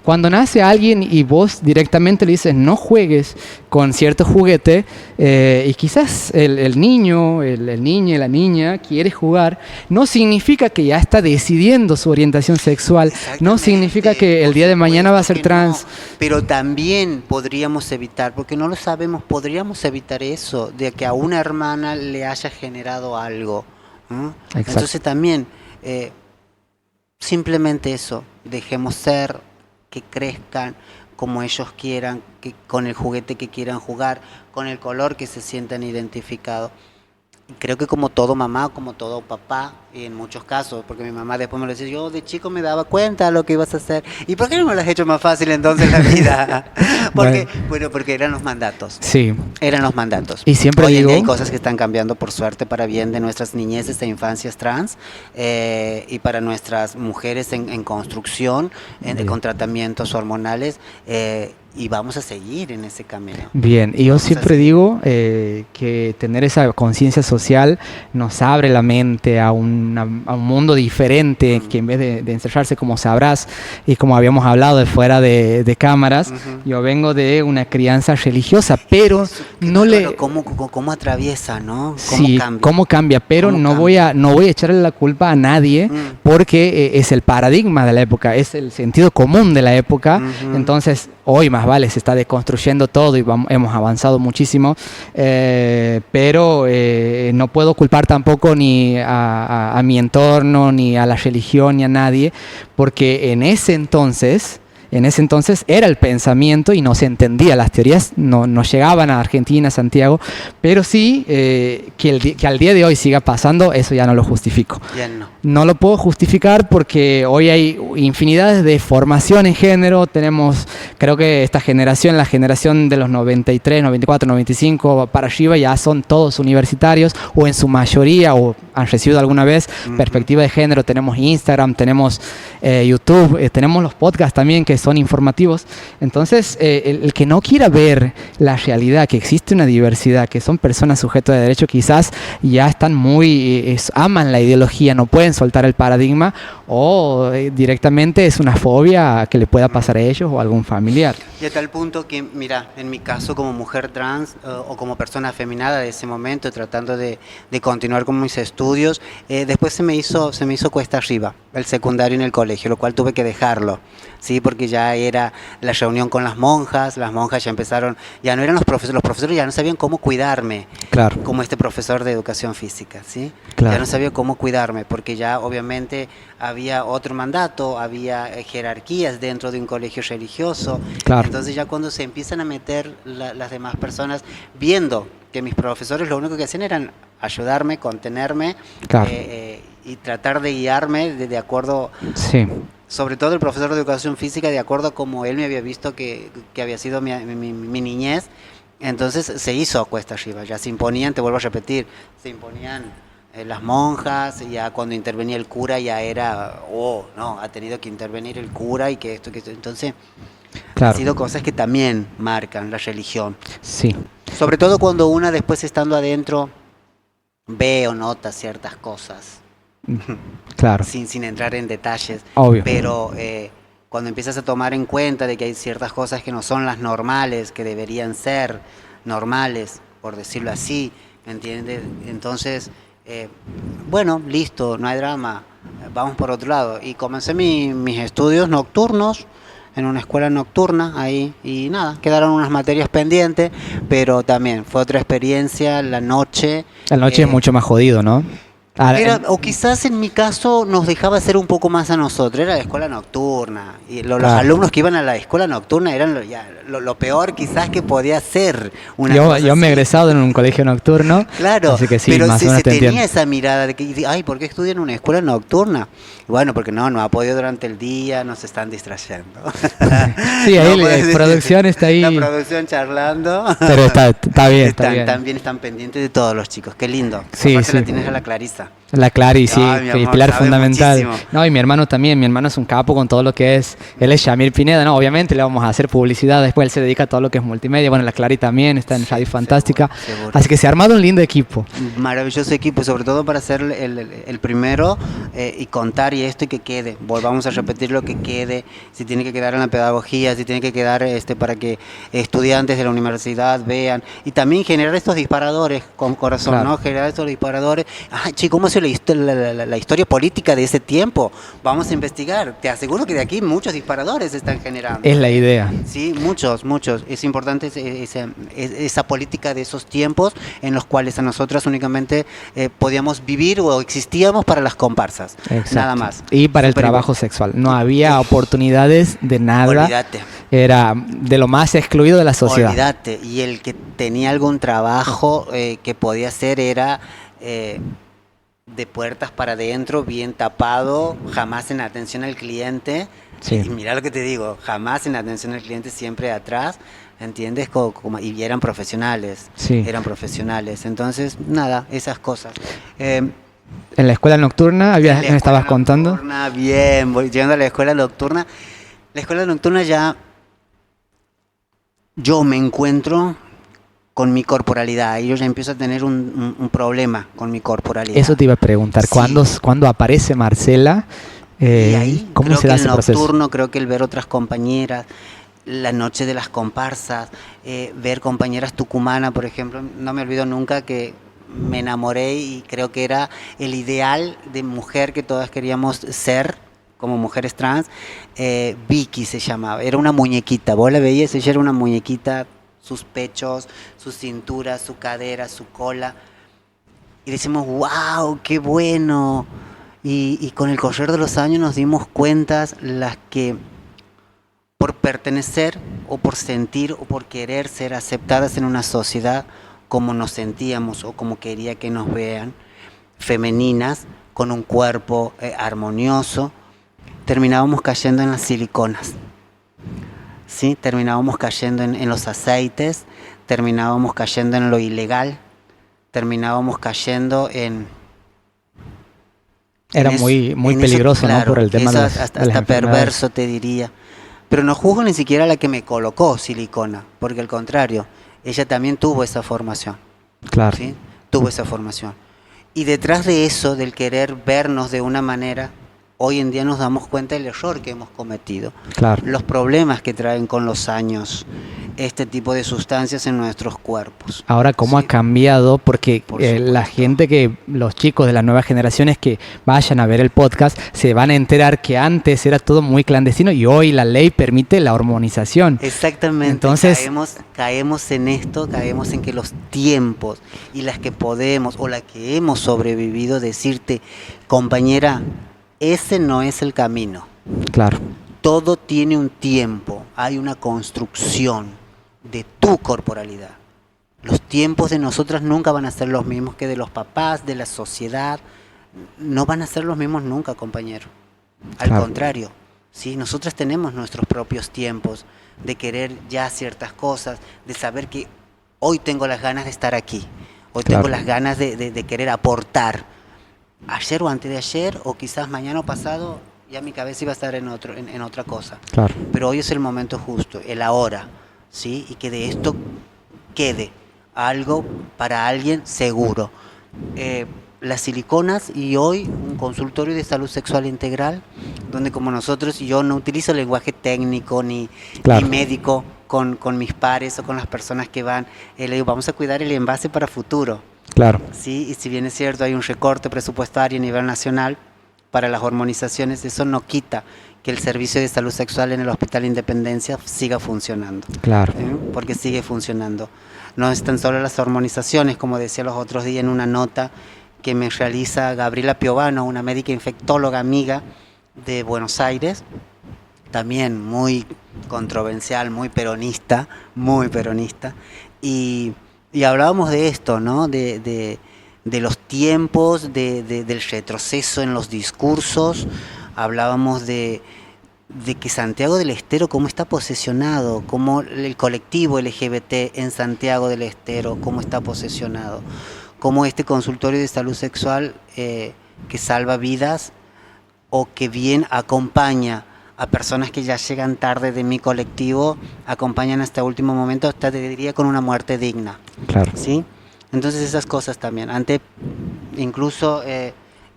cuando nace alguien y vos directamente le dices no juegues con cierto juguete, y quizás el niño, el niño y la niña quiere jugar, no significa que ya está decidiendo su orientación sexual, no significa que el día de mañana va a ser trans. No, pero también podríamos evitar, porque no lo sabemos, podríamos evitar eso, de que a una hermana le haya generado algo. Entonces también, simplemente eso, dejemos ser, que crezcan como ellos quieran, con el juguete que quieran jugar, con el color que se sientan identificados. Creo que como todo mamá, como todo papá, y en muchos casos, porque mi mamá después me lo decía, yo de chico me daba cuenta de lo que ibas a hacer. ¿Y por qué no me lo has hecho más fácil entonces la vida? Porque eran los mandatos. Sí. Eran los mandatos. Y siempre digo, hay cosas que están cambiando por suerte para bien de nuestras niñeces e infancias trans, y para nuestras mujeres en construcción, con tratamientos hormonales, y vamos a seguir en ese camino. Bien, y yo siempre digo que tener esa conciencia social nos abre la mente a un mundo diferente, que en vez de encerrarse, como sabrás, y como habíamos hablado de fuera de cámaras, yo vengo de una crianza religiosa, pero no le... ¿Cómo atraviesa, no? ¿Cómo cambia? Pero no voy a echarle la culpa a nadie, porque es el paradigma de la época, es el sentido común de la época. Entonces hoy más vale, se está deconstruyendo todo y hemos avanzado muchísimo, pero no puedo culpar tampoco ni a mi entorno, ni a la religión, ni a nadie, porque en ese entonces era el pensamiento y no se entendía, las teorías no llegaban a Argentina, Santiago, pero sí que al día de hoy siga pasando, eso ya no lo justifico. No lo puedo justificar porque hoy hay infinidades de formación en género, creo que esta generación, la generación de los 93, 94, 95 para arriba ya son todos universitarios o en su mayoría o han recibido alguna vez perspectiva de género, tenemos Instagram, tenemos YouTube, tenemos los podcasts también que son informativos. Entonces, el que no quiera ver la realidad, que existe una diversidad, que son personas sujetas de derecho, quizás ya están aman la ideología, no pueden soltar el paradigma, o directamente es una fobia que le pueda pasar a ellos o a algún familiar. Y a tal punto que, mira, en mi caso como mujer trans o como persona afeminada de ese momento, tratando de continuar con mis estudios, después se me hizo cuesta arriba el secundario en el colegio, lo cual tuve que dejarlo, ¿sí? Porque ya era la reunión con las monjas ya empezaron, ya no eran los profesores ya no sabían cómo cuidarme, claro, como este profesor de educación física, ¿sí? Claro. Ya no sabía cómo cuidarme, porque ya obviamente había otro mandato, había jerarquías dentro de un colegio religioso, claro. Entonces ya cuando se empiezan a meter las demás personas, viendo que mis profesores lo único que hacían eran ayudarme, contenerme, claro, y tratar de guiarme de acuerdo, sí, sobre todo el profesor de educación física, de acuerdo a como él me había visto que había sido mi niñez. Entonces se hizo cuesta arriba, ya se imponían, te vuelvo a repetir, se imponían las monjas, ya cuando intervenía el cura ya era, no, ha tenido que intervenir el cura y que esto, entonces claro, han sido cosas que también marcan la religión. Sí. Sobre todo cuando una después estando adentro ve o nota ciertas cosas. Claro. Sin entrar en detalles. Obvio. Pero cuando empiezas a tomar en cuenta de que hay ciertas cosas que no son las normales, que deberían ser normales, por decirlo así, ¿entiendes? Entonces, bueno, listo, no hay drama, vamos por otro lado. Y comencé mis estudios nocturnos en una escuela nocturna ahí y nada, quedaron unas materias pendientes, pero también fue otra experiencia, la noche. La noche es mucho más jodido, ¿no? O quizás en mi caso nos dejaba hacer un poco más a nosotros, era la escuela nocturna, y los alumnos que iban a la escuela nocturna eran lo peor quizás que podía ser. Yo me he egresado en un colegio nocturno, claro, así que sí, pero más o menos se te tenía entiendo. esa mirada de que, ay, ¿por qué estudian en una escuela nocturna? Bueno, porque no ha podido durante el día, nos están distrayendo. Sí, ahí la producción está ahí. La producción charlando. Pero está bien, está bien. También están pendientes de todos los chicos, qué lindo. Sí, aparte sí. la tienes a la Clarisa. La Clary, sí, amor, pilar fundamental. Muchísimo. No, y mi hermano también, mi hermano es un capo con todo lo que es, él es Yamir Pineda, no, obviamente le vamos a hacer publicidad, después él se dedica a todo lo que es multimedia, bueno, la Clary también está en Radio Fantástica, seguro. Así que se ha armado un lindo equipo. Maravilloso equipo, sobre todo para ser el primero y contar y esto y que quede, volvamos a repetir lo que quede, si tiene que quedar en la pedagogía, si tiene que quedar para que estudiantes de la universidad vean, y también generar estos disparadores con corazón, claro. ¿No? Generar estos disparadores, chicos, ¿cómo se la historia política de ese tiempo? Vamos a investigar. Te aseguro que de aquí muchos disparadores se están generando. Es la idea. Sí, muchos. Es importante esa política de esos tiempos en los cuales a nosotras únicamente podíamos vivir o existíamos para las comparsas. Exacto. Nada más. Y para el trabajo sexual. No había oportunidades de nada. Olvídate. Era de lo más excluido de la sociedad. Olvídate. Y el que tenía algún trabajo que podía hacer era... de puertas para adentro, bien tapado, jamás en atención al cliente. Sí. Y mira lo que te digo, jamás en atención al cliente, siempre atrás, ¿entiendes? Y eran profesionales, sí. Eran profesionales. Entonces, nada, esas cosas. ¿En la escuela nocturna me estabas contando? Bien, voy llegando a la escuela nocturna. La escuela nocturna ya yo me encuentro con mi corporalidad y yo ya empiezo a tener un problema con mi corporalidad. Eso te iba a preguntar, Sí. ¿cuándo aparece Marcela? Y ahí ¿Cómo creo se que da el ese proceso? nocturno, creo que el ver otras compañeras, la noche de las comparsas, ver compañeras tucumanas, por ejemplo, no me olvido nunca que me enamoré y creo que era el ideal de mujer que todas queríamos ser como mujeres trans. Vicky se llamaba, era una muñequita, vos la veías, ella era una muñequita, sus pechos, su cintura, su cadera, su cola, y decimos, wow, qué bueno. Y con el correr de los años nos dimos cuenta las que por pertenecer o por sentir o por querer ser aceptadas en una sociedad como nos sentíamos o como quería que nos vean, femeninas, con un cuerpo armonioso, terminábamos cayendo en las siliconas, ¿sí? Terminábamos cayendo en los aceites, terminábamos cayendo en lo ilegal, terminábamos cayendo Era eso, muy en peligroso, eso, claro, ¿no? Por el tema eso de las hasta enfermedades. perverso te diría. Pero no juzgo ni siquiera a la que me colocó silicona, porque al contrario, ella también tuvo esa formación, Claro, ¿sí? Tuvo esa formación. Y detrás de eso, del querer vernos de una manera, hoy en día nos damos cuenta del error que hemos cometido, claro. los problemas que traen con los años este tipo de sustancias en nuestros cuerpos. Ahora, ¿cómo ¿sí? ha cambiado? Porque Por la supuesto. gente los chicos de las nuevas generaciones que vayan a ver el podcast, se van a enterar que antes era todo muy clandestino y hoy la ley permite la hormonización. Exactamente, Entonces, caemos en esto, caemos en que los tiempos y las que podemos o las que hemos sobrevivido, decirte, compañera, ese no es el camino. claro, Todo tiene un tiempo, hay una construcción de tu corporalidad. Los tiempos de nosotras nunca van a ser los mismos que de los papás, de la sociedad. No van a ser los mismos nunca, compañero. Al Claro. contrario, ¿sí? Nosotras tenemos nuestros propios tiempos de querer ya ciertas cosas, de saber que hoy tengo las ganas de estar aquí, hoy Claro. tengo las ganas de querer aportar. Ayer o antes de ayer, o quizás mañana o pasado, ya mi cabeza iba a estar en otra cosa. claro. Pero hoy es el momento justo, el ahora, ¿sí? Y que de esto quede algo para alguien seguro. Las siliconas y hoy un consultorio de salud sexual integral, donde como nosotros, yo no utilizo lenguaje técnico ni Claro. médico con mis pares o con las personas que van, le digo, vamos a cuidar el envase para futuro. Claro, Sí, y si bien es cierto, hay un recorte presupuestario a nivel nacional para las hormonizaciones, eso no quita que el servicio de salud sexual en el Hospital Independencia siga funcionando, claro. porque sigue funcionando. No están solo las hormonizaciones, como decía los otros días en una nota que me realiza Gabriela Piovano, una médica infectóloga amiga de Buenos Aires, también muy controversial, muy peronista, y hablábamos de esto, ¿no? De los tiempos, del retroceso en los discursos, hablábamos de que Santiago del Estero, cómo está posesionado, cómo el colectivo LGBT en Santiago del Estero, cómo está posesionado, cómo este consultorio de salud sexual que salva vidas o que bien acompaña a personas que ya llegan tarde de mi colectivo, acompañan hasta último momento, hasta te diría con una muerte digna. Claro. ¿Sí? Entonces esas cosas también, antes incluso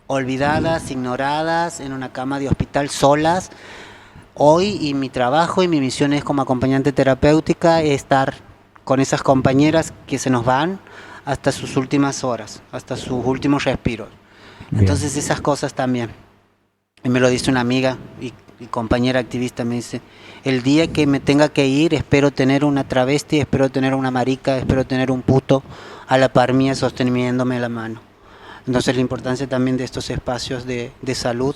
olvidadas, ignoradas, en una cama de hospital solas. Hoy y mi trabajo y mi misión es como acompañante terapéutica estar con esas compañeras que se nos van hasta sus últimas horas, hasta sus últimos respiros. Bien. Entonces esas cosas también. Y me lo dice una amiga y compañera activista, me dice, el día que me tenga que ir, espero tener una travesti, espero tener una marica, espero tener un puto a la par mía sosteniéndome la mano. Entonces la importancia también de estos espacios de salud,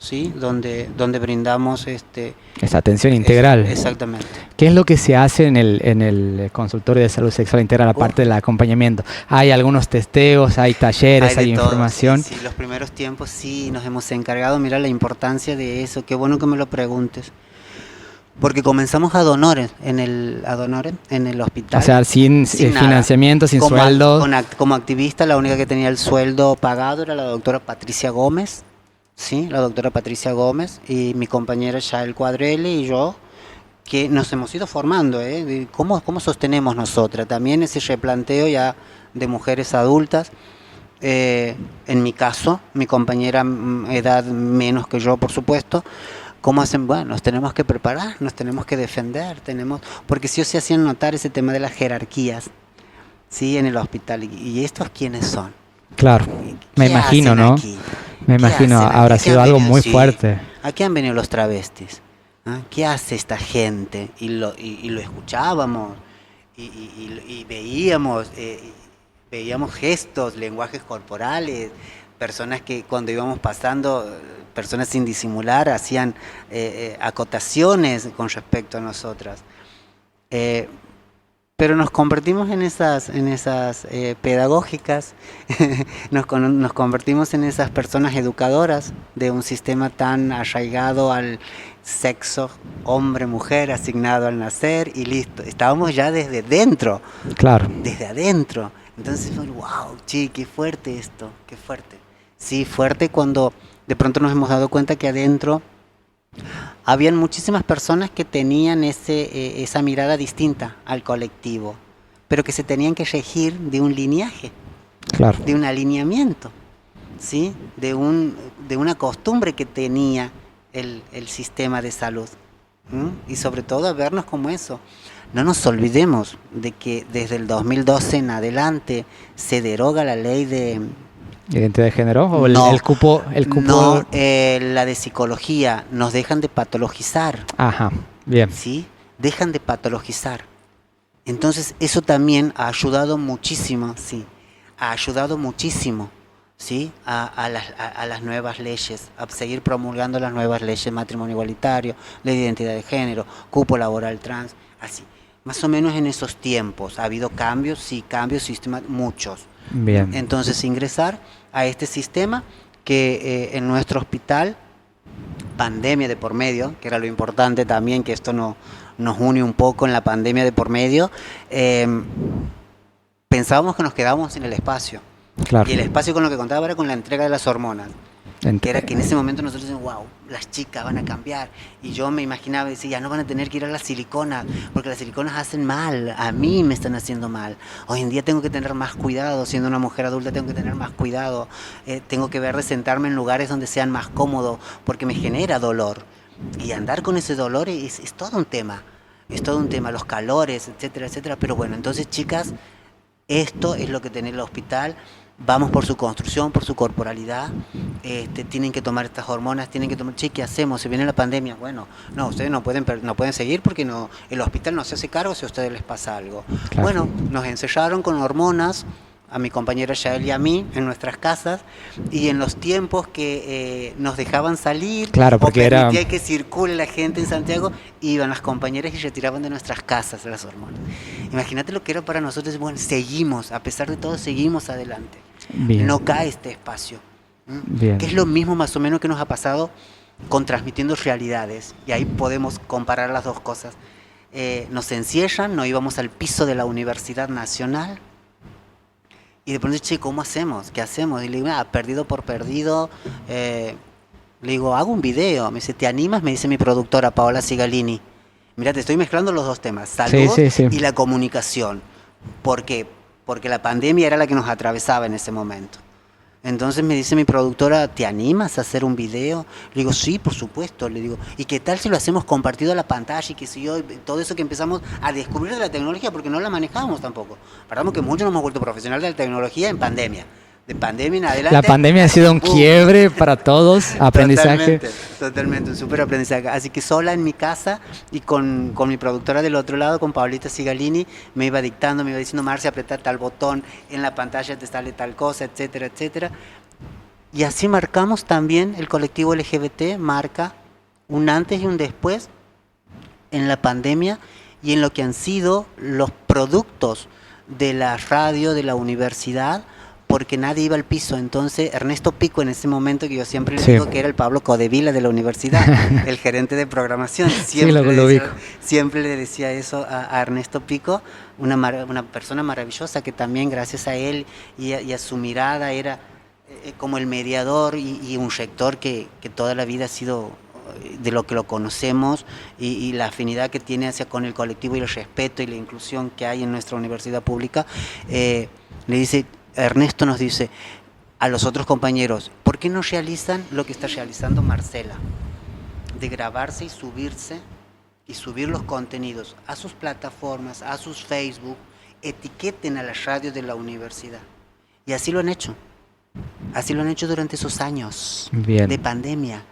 ¿sí? Donde brindamos Esa atención integral. Exactamente. ¿Qué es lo que se hace en el consultorio de salud sexual integral, aparte del acompañamiento? ¿Hay algunos testeos, hay talleres, hay de todo, información? sí, los primeros tiempos sí nos hemos encargado. Mira la importancia de eso, qué bueno que me lo preguntes. Porque comenzamos ad honorem en el hospital. O sea, sin nada. financiamiento, sin como, sueldo. Como activista, la única que tenía el sueldo pagado era la doctora Patricia Gómez, ¿sí? La doctora Patricia Gómez y mi compañera Yael Cuadrelli y yo, que nos hemos ido formando, de cómo sostenemos nosotras. También ese replanteo ya de mujeres adultas. En mi caso, mi compañera, edad menos que yo, por supuesto, ¿cómo hacen? Bueno, nos tenemos que preparar, nos tenemos que defender, porque sí o sí hacían notar ese tema de las jerarquías, ¿sí? En el hospital. ¿Y estos quiénes son? Claro, me imagino, ¿no? Aquí? Me imagino, habrá sido algo muy fuerte. ¿A qué han venido los travestis? ¿Ah? ¿Qué hace esta gente? Y lo escuchábamos y veíamos gestos, lenguajes corporales, personas que cuando íbamos pasando, personas sin disimular, hacían acotaciones con respecto a nosotras. Pero nos convertimos en esas pedagógicas, nos convertimos en esas personas educadoras de un sistema tan arraigado al sexo, hombre-mujer, asignado al nacer y listo. Estábamos ya desde dentro, claro, desde adentro. Entonces, wow, sí, qué fuerte esto, qué fuerte. Sí, fuerte cuando de pronto nos hemos dado cuenta que adentro habían muchísimas personas que tenían esa mirada distinta al colectivo, pero que se tenían que regir de un lineaje, claro, de un alineamiento, ¿sí? de una costumbre que tenía el sistema de salud. Y sobre todo a vernos como eso. No nos olvidemos de que desde el 2012 en adelante se deroga la ley de... ¿Identidad de género? ¿O no, el cupo? No, la de psicología. Nos dejan de patologizar. Ajá, bien. ¿Sí? Dejan de patologizar. Entonces eso también ha ayudado muchísimo, sí. Ha ayudado muchísimo, ¿sí? A las nuevas leyes, a seguir promulgando las nuevas leyes, matrimonio igualitario, ley de identidad de género, cupo laboral trans, así. Más o menos en esos tiempos. ¿Ha habido cambios? Sí, cambios sistemáticos, muchos. Bien. Entonces ingresar a este sistema que en nuestro hospital, pandemia de por medio, que era lo importante también, que esto nos une un poco en la pandemia de por medio, pensábamos que nos quedábamos en el espacio. Claro. Y el espacio con lo que contaba era con la entrega de las hormonas. Que era que en ese momento nosotros decíamos, wow, las chicas van a cambiar. Y yo me imaginaba, decía, ya no van a tener que ir a las siliconas, porque las siliconas hacen mal, a mí me están haciendo mal. Hoy en día tengo que tener más cuidado, siendo una mujer adulta tengo que tener más cuidado, tengo que ver de sentarme en lugares donde sean más cómodos, porque me genera dolor. Y andar con ese dolor es todo un tema, los calores, etcétera, etcétera. Pero bueno, entonces chicas, esto es lo que tiene el hospital. Vamos por su construcción, por su corporalidad, tienen que tomar estas hormonas, tienen que tomar, che, ¿qué hacemos? Se viene la pandemia, bueno, no, ustedes no pueden seguir porque no, el hospital no se hace cargo si a ustedes les pasa algo. Claro. Bueno, nos encerraron con hormonas, a mi compañera Yael y a mí, en nuestras casas, y en los tiempos que nos dejaban salir, claro, porque o permitía que circule la gente en Santiago, iban las compañeras y retiraban de nuestras casas las hormonas. Imagínate lo que era para nosotros, bueno, seguimos, a pesar de todo, seguimos adelante. Bien. No cae este espacio. Bien. Que es lo mismo más o menos que nos ha pasado con Transmitiendo Realidades, y ahí podemos comparar las dos cosas. Nos encierran, no íbamos al piso de la Universidad Nacional, y de pronto, che, ¿cómo hacemos? ¿Qué hacemos? Y le digo, perdido por perdido. Le digo, hago un video. Me dice, ¿te animas? Me dice mi productora, Paola Sigalini. Mira, te estoy mezclando los dos temas, salud sí. Y la comunicación. ¿Por qué? Porque la pandemia era la que nos atravesaba en ese momento. Entonces me dice mi productora, ¿te animas a hacer un video? Le digo, sí, por supuesto. Le digo, ¿y qué tal si lo hacemos compartido a la pantalla y qué sé yo? Todo eso que empezamos a descubrir de la tecnología, porque no la manejábamos tampoco. Paramos que muchos nos hemos vuelto profesionales de la tecnología en pandemia. De pandemia en adelante. La pandemia ha sido un quiebre para todos, aprendizaje. Totalmente, un súper aprendizaje. Así que sola en mi casa y con mi productora del otro lado, con Paulita Sigalini, me iba dictando, me iba diciendo, Marcia, apretar tal botón, en la pantalla te sale tal cosa, etcétera, etcétera. Y así marcamos también, el colectivo LGBT marca un antes y un después en la pandemia y en lo que han sido los productos de la radio, de la universidad, porque nadie iba al piso. Entonces Ernesto Pico, en ese momento, que yo siempre le digo que era el Pablo Codevila de la universidad, el gerente de programación, siempre le decía eso a Ernesto Pico, una persona maravillosa que también gracias a él y a su mirada era como el mediador y un rector que toda la vida ha sido de lo que lo conocemos y la afinidad que tiene hacia con el colectivo y el respeto y la inclusión que hay en nuestra universidad pública, le dice, Ernesto nos dice a los otros compañeros, ¿por qué no realizan lo que está realizando Marcela? De grabarse y subir los contenidos a sus plataformas, a sus Facebook, etiqueten a la radio de la universidad. Y así lo han hecho. Así lo han hecho durante esos años de pandemia.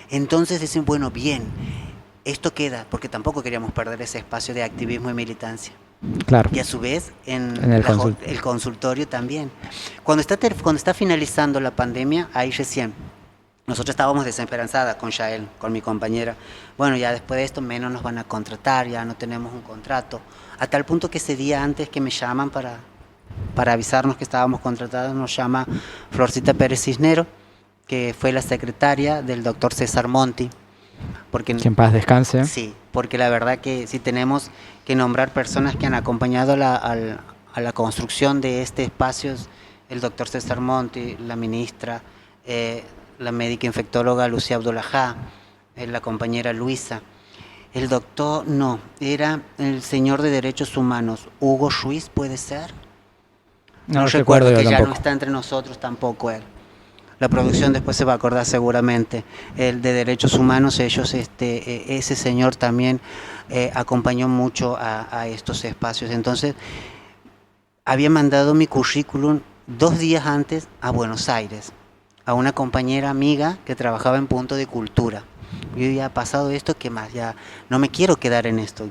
Entonces dicen, bueno, bien, esto queda, porque tampoco queríamos perder ese espacio de activismo y militancia. Claro. Y a su vez en el consultorio también. Cuando está finalizando la pandemia, ahí recién, nosotros estábamos desesperanzadas con Yael, con mi compañera. Bueno, ya después de esto menos nos van a contratar, ya no tenemos un contrato. A tal punto que ese día antes que me llaman para avisarnos que estábamos contratados, nos llama Florcita Pérez Cisnero, que fue la secretaria del doctor César Monti. Porque, que en paz descanse. Sí, porque la verdad que sí tenemos que nombrar personas que han acompañado a la construcción de este espacio, el doctor César Monti, la ministra, la médica infectóloga Lucía Abdullajá, la compañera Luisa. El doctor, no, era el señor de Derechos Humanos, Hugo Ruiz, ¿puede ser? No recuerdo que ya no está entre nosotros tampoco él. La producción después se va a acordar seguramente. El de Derechos Humanos, ese señor también acompañó mucho a estos espacios. Entonces, había mandado mi currículum 2 días antes a Buenos Aires, a una compañera amiga que trabajaba en Punto de Cultura. Yo ya ha pasado esto, ¿qué más? Ya no me quiero quedar en esto,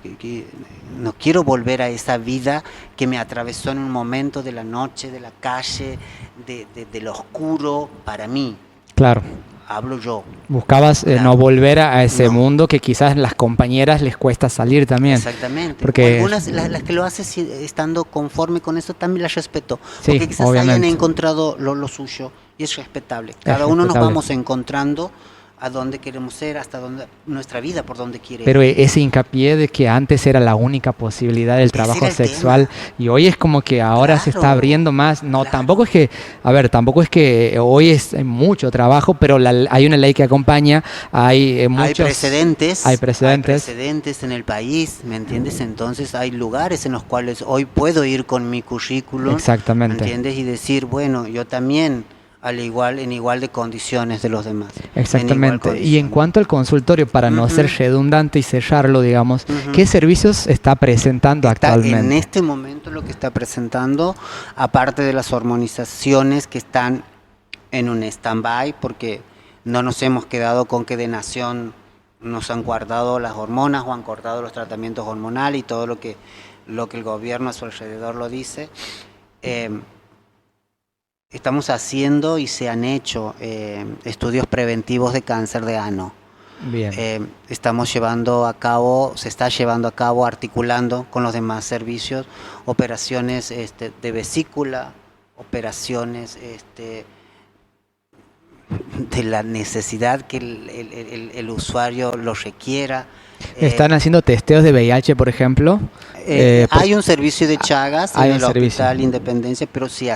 no quiero volver a esa vida que me atravesó en un momento de la noche, de la calle, de lo oscuro para mí. Claro. Hablo yo. Buscabas no volver a ese mundo que quizás las compañeras les cuesta salir también. Exactamente. Porque algunas, las que lo hacen estando conforme con eso, también las respeto. Sí, porque quizás obviamente hayan encontrado lo suyo y es respetable. Cada uno nos vamos encontrando a dónde queremos ser, hasta dónde nuestra vida, por dónde quiere ir. Pero ese hincapié de que antes era la única posibilidad del trabajo sexual y hoy es como que ahora se está abriendo más. No, tampoco es que hoy es mucho trabajo, pero hay una ley que acompaña, hay precedentes en el país, ¿me entiendes? Entonces hay lugares en los cuales hoy puedo ir con mi currículum, exactamente, ¿me entiendes? Y decir, bueno, yo también en igual de condiciones de los demás. Exactamente. Y en cuanto al consultorio, para no ser redundante y cerrarlo, digamos, ¿qué servicios está presentando actualmente? En este momento lo que está presentando, aparte de las hormonizaciones que están en un stand-by, porque no nos hemos quedado con que de nación nos han guardado las hormonas o han cortado los tratamientos hormonales y todo lo que el gobierno a su alrededor lo dice. Estamos haciendo y se han hecho estudios preventivos de cáncer de ano. Bien. Se está llevando a cabo, articulando con los demás servicios, operaciones de vesícula, operaciones de la necesidad que el usuario lo requiera. ¿Están haciendo testeos de VIH, por ejemplo? Hay un servicio de Chagas en el Hospital Independencia, pero si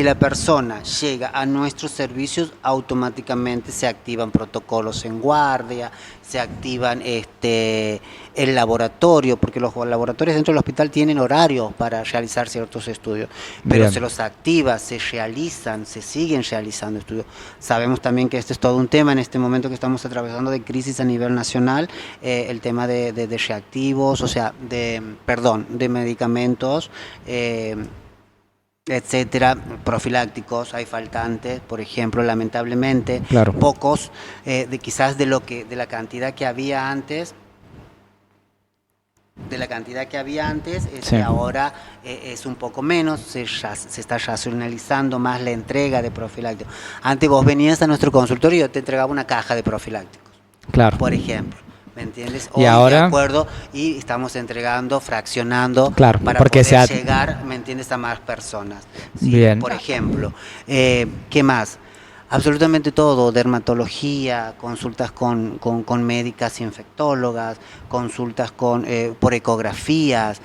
la persona llega a nuestros servicios, automáticamente se activan protocolos en guardia, se activan el laboratorio, porque los laboratorios dentro del hospital tienen horarios para realizar ciertos estudios, pero bien, se los activa, se siguen realizando estudios. Sabemos también que este es todo un tema en este momento que estamos atravesando de crisis a nivel nacional, el tema de reactivos, o sea, de medicamentos, etcétera, profilácticos, hay faltantes, por ejemplo, lamentablemente, claro, pocos, quizás de la cantidad que había antes. Sí. Ahora es un poco menos, se está racionalizando más la entrega de profilácticos. Antes vos venías a nuestro consultorio y yo te entregaba una caja de profilácticos, claro, por ejemplo. ¿Me entiendes? Y ahora, de acuerdo, y estamos entregando, fraccionando, claro, para poder llegar, ¿me entiendes?, a más personas. ¿Sí? Bien. Por ejemplo, ¿qué más? Absolutamente todo, dermatología, consultas con médicas infectólogas, consultas por ecografías,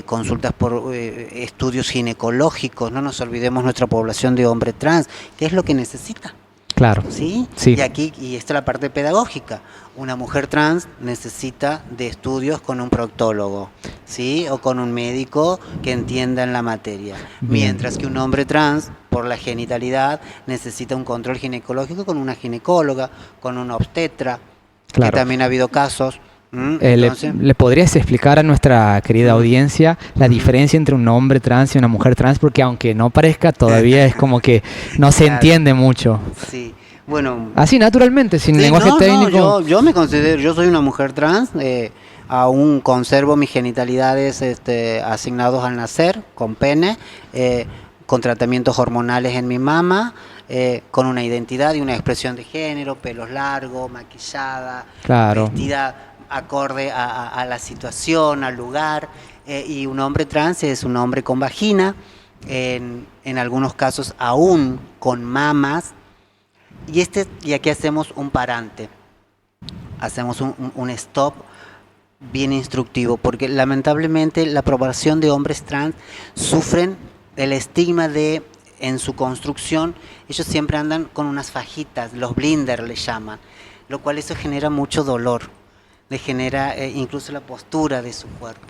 consultas por estudios ginecológicos. No nos olvidemos nuestra población de hombre trans, ¿qué es lo que necesita? Claro. ¿Sí? Sí. Y esta es la parte pedagógica. Una mujer trans necesita de estudios con un proctólogo, ¿sí? O con un médico que entienda en la materia. Bien. Mientras que un hombre trans, por la genitalidad, necesita un control ginecológico con una ginecóloga, con una obstetra, Claro. que también ha habido casos. ¿Le podrías explicar a nuestra querida audiencia la diferencia entre un hombre trans y una mujer trans? Porque aunque no parezca, todavía es como que no se entiende mucho. Sí, bueno. Así naturalmente, sin lenguaje técnico. No, yo me considero, yo soy una mujer trans, aún conservo mis genitalidades asignados al nacer, con pene, con tratamientos hormonales en mi mama, con una identidad y una expresión de género, pelos largos, maquillada, Claro. vestida acorde a la situación, al lugar, y un hombre trans es un hombre con vagina, en algunos casos aún con mamas, y aquí hacemos un parante, hacemos un stop bien instructivo, porque lamentablemente la población de hombres trans sufren el estigma de, en su construcción, ellos siempre andan con unas fajitas, los blinders le llaman, lo cual eso genera mucho dolor, le genera incluso la postura de su cuerpo.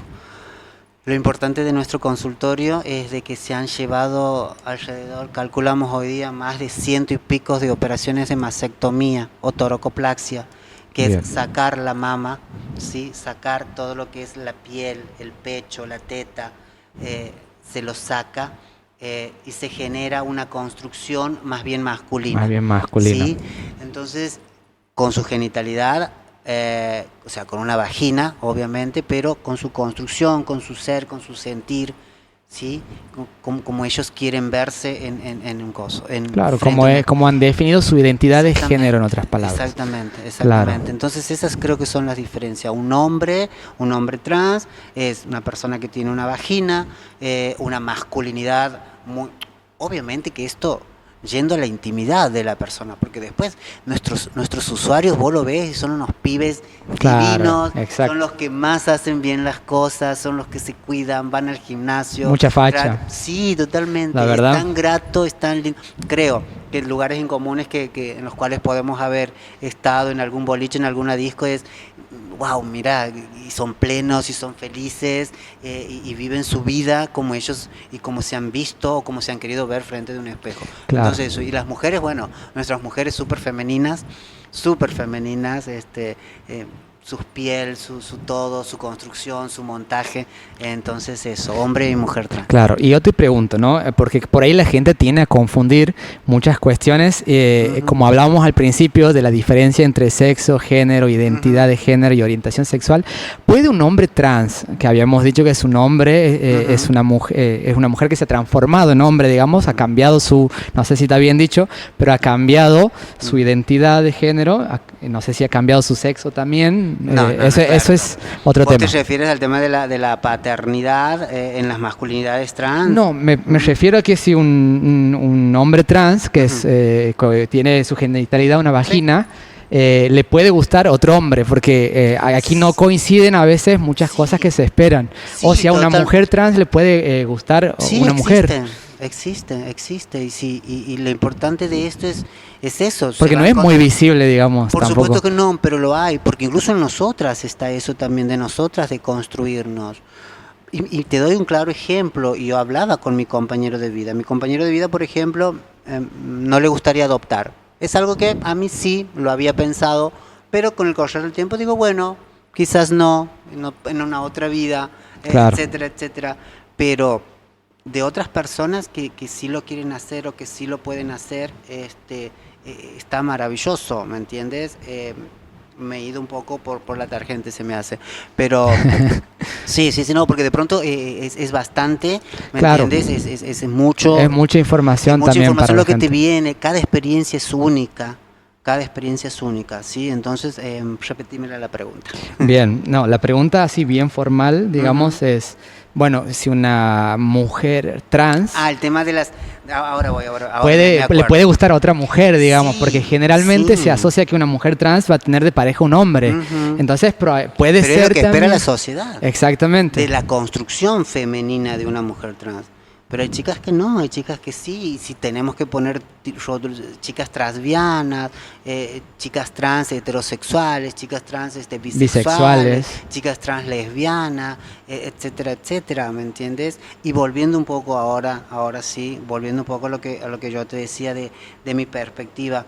Lo importante de nuestro consultorio es de que se han llevado alrededor, calculamos hoy día, más de 100 y pico de operaciones de mastectomía o toracoplaxia, que Bien. es sacar la mama, ¿sí? Sacar todo lo que es la piel, el pecho, la teta, se lo saca y se genera una construcción más bien masculina. Más bien masculina. ¿Sí? Entonces, con su genitalidad, o sea, con una vagina, obviamente, pero con su construcción, con su ser, con su sentir, ¿sí? Como ellos quieren verse en un coso. Claro, como han definido su identidad de género, en otras palabras. Exactamente. Claro. Entonces esas creo que son las diferencias. Un hombre trans es una persona que tiene una vagina, una masculinidad muy... Obviamente que esto... yendo a la intimidad de la persona, porque después nuestros usuarios, vos lo ves, y son unos pibes divinos, exacto. son los que más hacen bien las cosas, son los que se cuidan, van al gimnasio. Mucha facha. Sí, totalmente. La verdad. Es tan grato, es tan lindo. Creo que lugares en comunes que en los cuales podemos haber estado en algún boliche, en alguna disco, es... wow, mira, y son plenos y son felices y viven su vida como ellos y como se han visto o como se han querido ver frente de un espejo. Claro. Entonces eso, y las mujeres, bueno, nuestras mujeres súper femeninas, su piel, su todo, su construcción, su montaje, entonces eso, hombre y mujer trans. Claro, y yo te pregunto, ¿no? Porque por ahí la gente tiende a confundir muchas cuestiones, como hablábamos al principio de la diferencia entre sexo, género, identidad de género y orientación sexual. ¿Puede un hombre trans, que habíamos dicho que es un hombre, es una mujer que se ha transformado en hombre, digamos, ha cambiado su, no sé si está bien dicho, pero ha cambiado su identidad de género, no sé si ha cambiado su sexo también? Eso es otro tema. ¿Vos te refieres al tema de la paternidad en las masculinidades trans? No, me refiero a que si un hombre trans que tiene su genitalidad una vagina, le puede gustar otro hombre, porque aquí no coinciden a veces muchas cosas que se esperan. O si a una mujer trans le puede gustar una mujer. Existe, y lo importante de esto es eso. Porque no es muy visible, digamos. Por tampoco. supuesto que no, pero lo hay, porque incluso en nosotras está eso también de nosotras, de construirnos. Y te doy un claro ejemplo, y yo hablaba con mi compañero de vida. Mi compañero de vida, por ejemplo, no le gustaría adoptar. Es algo que a mí sí lo había pensado, pero con el correr del tiempo digo, bueno, quizás no en una otra vida, claro. etcétera, pero... de otras personas que sí lo quieren hacer o que sí lo pueden hacer, está maravilloso, ¿me entiendes? Me he ido un poco por la tangente, se me hace, pero sí, no, porque de pronto es bastante, ¿me entiendes? Es mucho. Es mucha información mucha también información para la lo que gente. te viene, cada experiencia es única, ¿sí? Entonces, repetímela la pregunta. Bien, no, la pregunta así bien formal, digamos, es... Bueno, si una mujer trans el tema de las... Ahora le puede gustar a otra mujer, digamos, sí, porque generalmente se asocia que una mujer trans va a tener de pareja un hombre. Entonces puede ser es lo que también... espera la sociedad. Exactamente. De la construcción femenina de una mujer trans. Pero hay chicas que no, hay chicas que sí, y si tenemos que poner chicas transvianas, chicas trans heterosexuales, chicas trans bisexuales, chicas trans lesbianas, etcétera, etcétera, ¿me entiendes? Y volviendo un poco ahora sí, volviendo un poco a lo que yo te decía de mi perspectiva,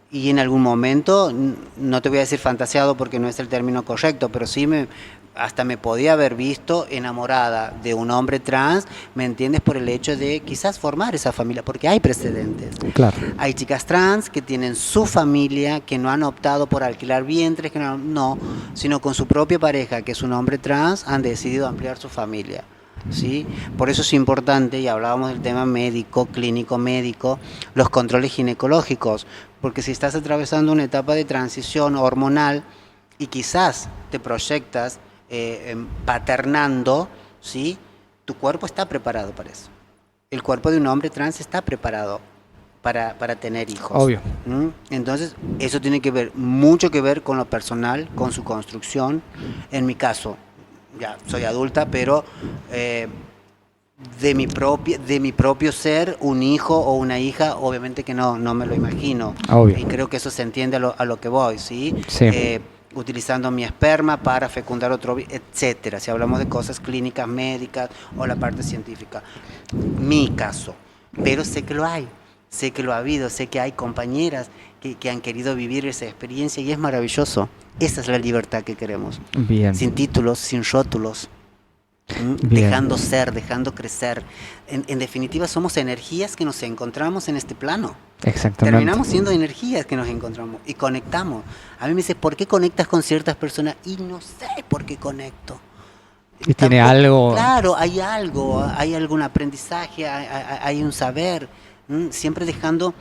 y en algún momento, no te voy a decir fantaseado porque no es el término correcto, pero sí hasta me podía haber visto enamorada de un hombre trans, ¿me entiendes? Por el hecho de quizás formar esa familia, porque hay precedentes. Claro. Hay chicas trans que tienen su familia, que no han optado por alquilar vientres, que no, sino con su propia pareja, que es un hombre trans, han decidido ampliar su familia. ¿Sí? Por eso es importante, y hablábamos del tema médico, clínico médico, los controles ginecológicos, porque si estás atravesando una etapa de transición hormonal y quizás te proyectas paternando, ¿sí? Tu cuerpo está preparado para eso. El cuerpo de un hombre trans está preparado para tener hijos. Obvio. Entonces, eso tiene mucho que ver con lo personal, con su construcción. En mi caso, ya soy adulta, pero de mi propio ser, un hijo o una hija, obviamente que no me lo imagino. Obvio. Y creo que eso se entiende a lo que voy, ¿sí? Sí. Utilizando mi esperma para fecundar otro, etcétera, si hablamos de cosas clínicas, médicas o la parte científica. Mi caso, pero sé que lo hay, sé que lo ha habido, sé que hay compañeras que han querido vivir esa experiencia y es maravilloso. Esa es la libertad que queremos. Bien. Sin títulos, sin rótulos. Bien. Dejando ser, dejando crecer. En definitiva, somos energías que nos encontramos en este plano. Exactamente. Terminamos siendo energías que nos encontramos y conectamos. A mí me dice, ¿por qué conectas con ciertas personas? Y no sé por qué conecto. Y tiene algo. Claro, hay algo, hay algún aprendizaje, hay un saber. Siempre dejando,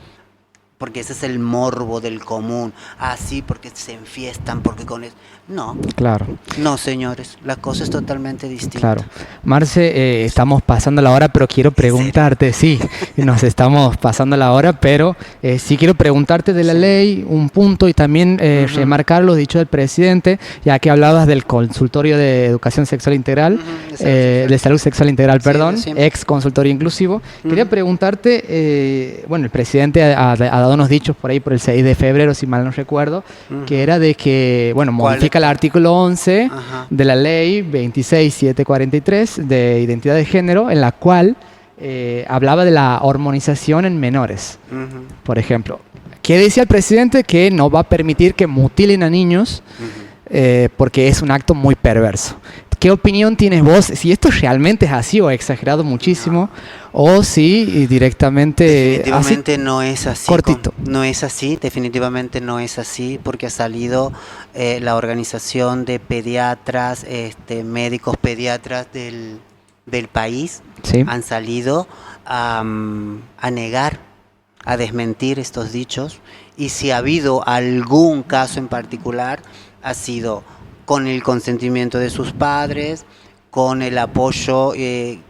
porque ese es el morbo del común. Ah, sí, porque se enfiestan, porque con eso. No. Claro. No, señores, la cosa es totalmente distinta. Claro. Marce, estamos pasando la hora, pero quiero preguntarte, sí, nos estamos pasando la hora, pero sí quiero preguntarte de la ley un punto y también remarcar los dichos del presidente, ya que hablabas del consultorio de educación sexual integral, de salud sexual integral, perdón, ex consultorio inclusivo. Quería preguntarte, bueno, el presidente ha dado unos dichos por ahí por el 6 de febrero, si mal no recuerdo, que era de que, bueno, modifica el artículo 11 de la ley 26743 de identidad de género, en la cual hablaba de la hormonización en menores, por ejemplo. ¿Qué decía el presidente? Que no va a permitir que mutilen a niños porque es un acto muy perverso. ¿Qué opinión tienes vos? Si esto realmente es así o ha exagerado muchísimo, o si directamente... Definitivamente así, no es así. Cortito. No es así, definitivamente no es así, porque ha salido la organización de pediatras, médicos pediatras del país, ¿sí? Han salido a negar, a desmentir estos dichos, y si ha habido algún caso en particular, ha sido con el consentimiento de sus padres, con el apoyo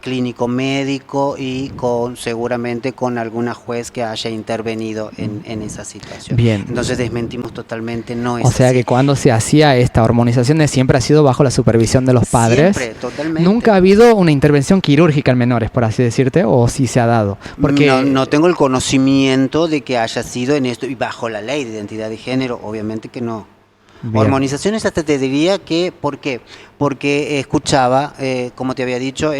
clínico médico y seguramente con alguna juez que haya intervenido en esa situación. Bien. Entonces desmentimos totalmente, no es O sea así. que cuando se hacía esta hormonización siempre ha sido bajo la supervisión de los padres. Siempre, totalmente. ¿Nunca ha habido una intervención quirúrgica en menores, por así decirte, o sí se ha dado? Porque no tengo el conocimiento de que haya sido en esto y bajo la ley de identidad de género, obviamente que no. Bien. Hormonizaciones hasta te diría que, ¿por qué? Porque escuchaba, como te había dicho,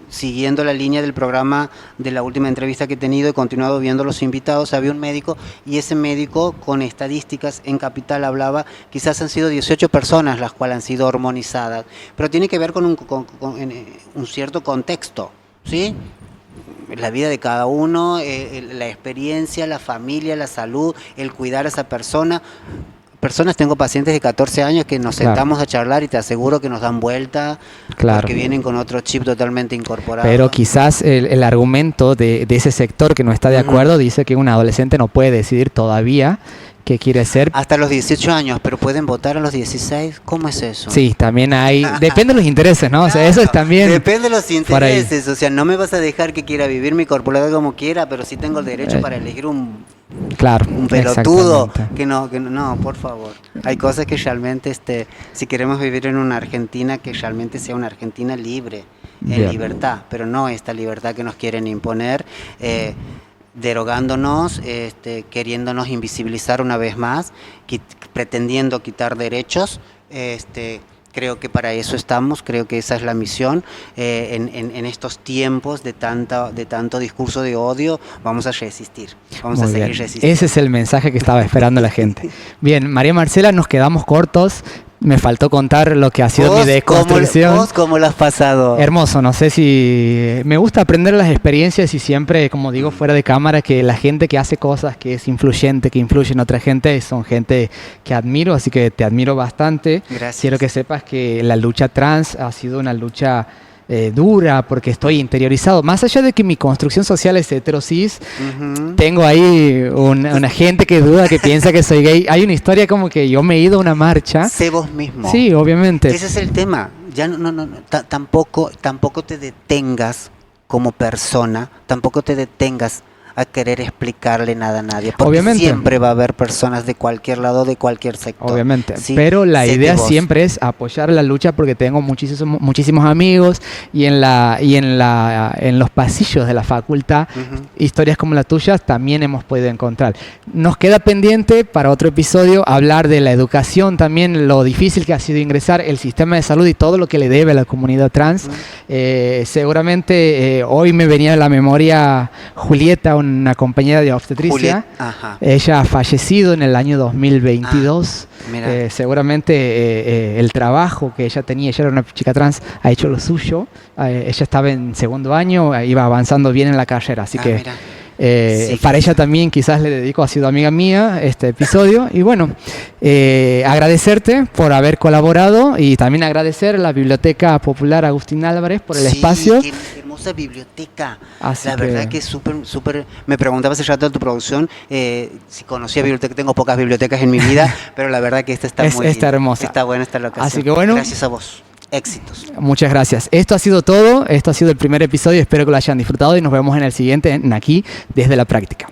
siguiendo la línea del programa de la última entrevista que he tenido, he continuado viendo los invitados, había un médico y ese médico con estadísticas en Capital hablaba, quizás han sido 18 personas las cuales han sido hormonizadas, pero tiene que ver con un cierto contexto, ¿sí? La vida de cada uno, la experiencia, la familia, la salud, el cuidar a esa persona. Tengo pacientes de 14 años que nos sentamos a charlar y te aseguro que nos dan vuelta, porque vienen con otro chip totalmente incorporado. Pero quizás el argumento de ese sector que no está de acuerdo dice que un adolescente no puede decidir todavía qué quiere ser. Hasta los 18 años, pero pueden votar a los 16. ¿Cómo es eso? Sí, también hay... Depende de los intereses, ¿no? O sea, eso es también... Depende de los intereses. O sea, no me vas a dejar que quiera vivir mi corporalidad como quiera, pero sí tengo el derecho para elegir un pelotudo que no, por favor. Hay cosas que realmente, si queremos vivir en una Argentina, que realmente sea una Argentina libre, en Bien. libertad, pero no esta libertad que nos quieren imponer, derogándonos, queriéndonos invisibilizar una vez más, pretendiendo quitar derechos. Creo que para eso estamos, creo que esa es la misión. En estos tiempos de tanto discurso de odio, vamos a resistir, vamos a Muy seguir bien. resistiendo. Ese es el mensaje que estaba esperando la gente. Bien, María Marcela, nos quedamos cortos. Me faltó contar lo que ha sido mi deconstrucción. ¿Vos cómo lo has pasado? Hermoso, no sé si... Me gusta aprender las experiencias y siempre, como digo, fuera de cámara, que la gente que hace cosas, que es influyente, que influye en otra gente, son gente que admiro, así que te admiro bastante. Gracias. Quiero que sepas que la lucha trans ha sido una lucha dura, porque estoy interiorizado. Más allá de que mi construcción social es heterosis, tengo ahí una gente que duda, que piensa que soy gay. Hay una historia como que yo me he ido a una marcha. Sé vos mismo. Sí, obviamente. Ese es el tema. Ya tampoco te detengas como persona, tampoco te detengas a querer explicarle nada a nadie, porque Obviamente. siempre va a haber personas de cualquier lado, de cualquier sector. Obviamente, ¿sí? pero la Sé idea de vos. siempre es apoyar la lucha, porque tengo muchísimos amigos y en los pasillos de la facultad, historias como la tuya también hemos podido encontrar. Nos queda pendiente para otro episodio hablar de la educación también, lo difícil que ha sido ingresar, el sistema de salud y todo lo que le debe a la comunidad trans. Seguramente hoy me venía a la memoria Julieta, una compañera de obstetricia. Ella ha fallecido en el año 2022. Seguramente el trabajo que ella tenía, ella era una chica trans, ha hecho lo suyo. Ella estaba en segundo año, iba avanzando bien en la carrera, así que sí, para ella también quizás le dedico, ha sido amiga mía este episodio. Y bueno, agradecerte por haber colaborado y también agradecer a la Biblioteca Popular Agustín Álvarez por el espacio. Qué hermosa biblioteca. Así la verdad que es súper. Me preguntaba hace rato de tu producción si conocía biblioteca. Tengo pocas bibliotecas en mi vida, pero la verdad que esta está muy está hermosa. Está buena esta locación. Así que bueno. Gracias a vos. Éxitos. Muchas gracias. Esto ha sido todo. Esto ha sido el primer episodio. Espero que lo hayan disfrutado y nos vemos en el siguiente en Aquí desde la práctica.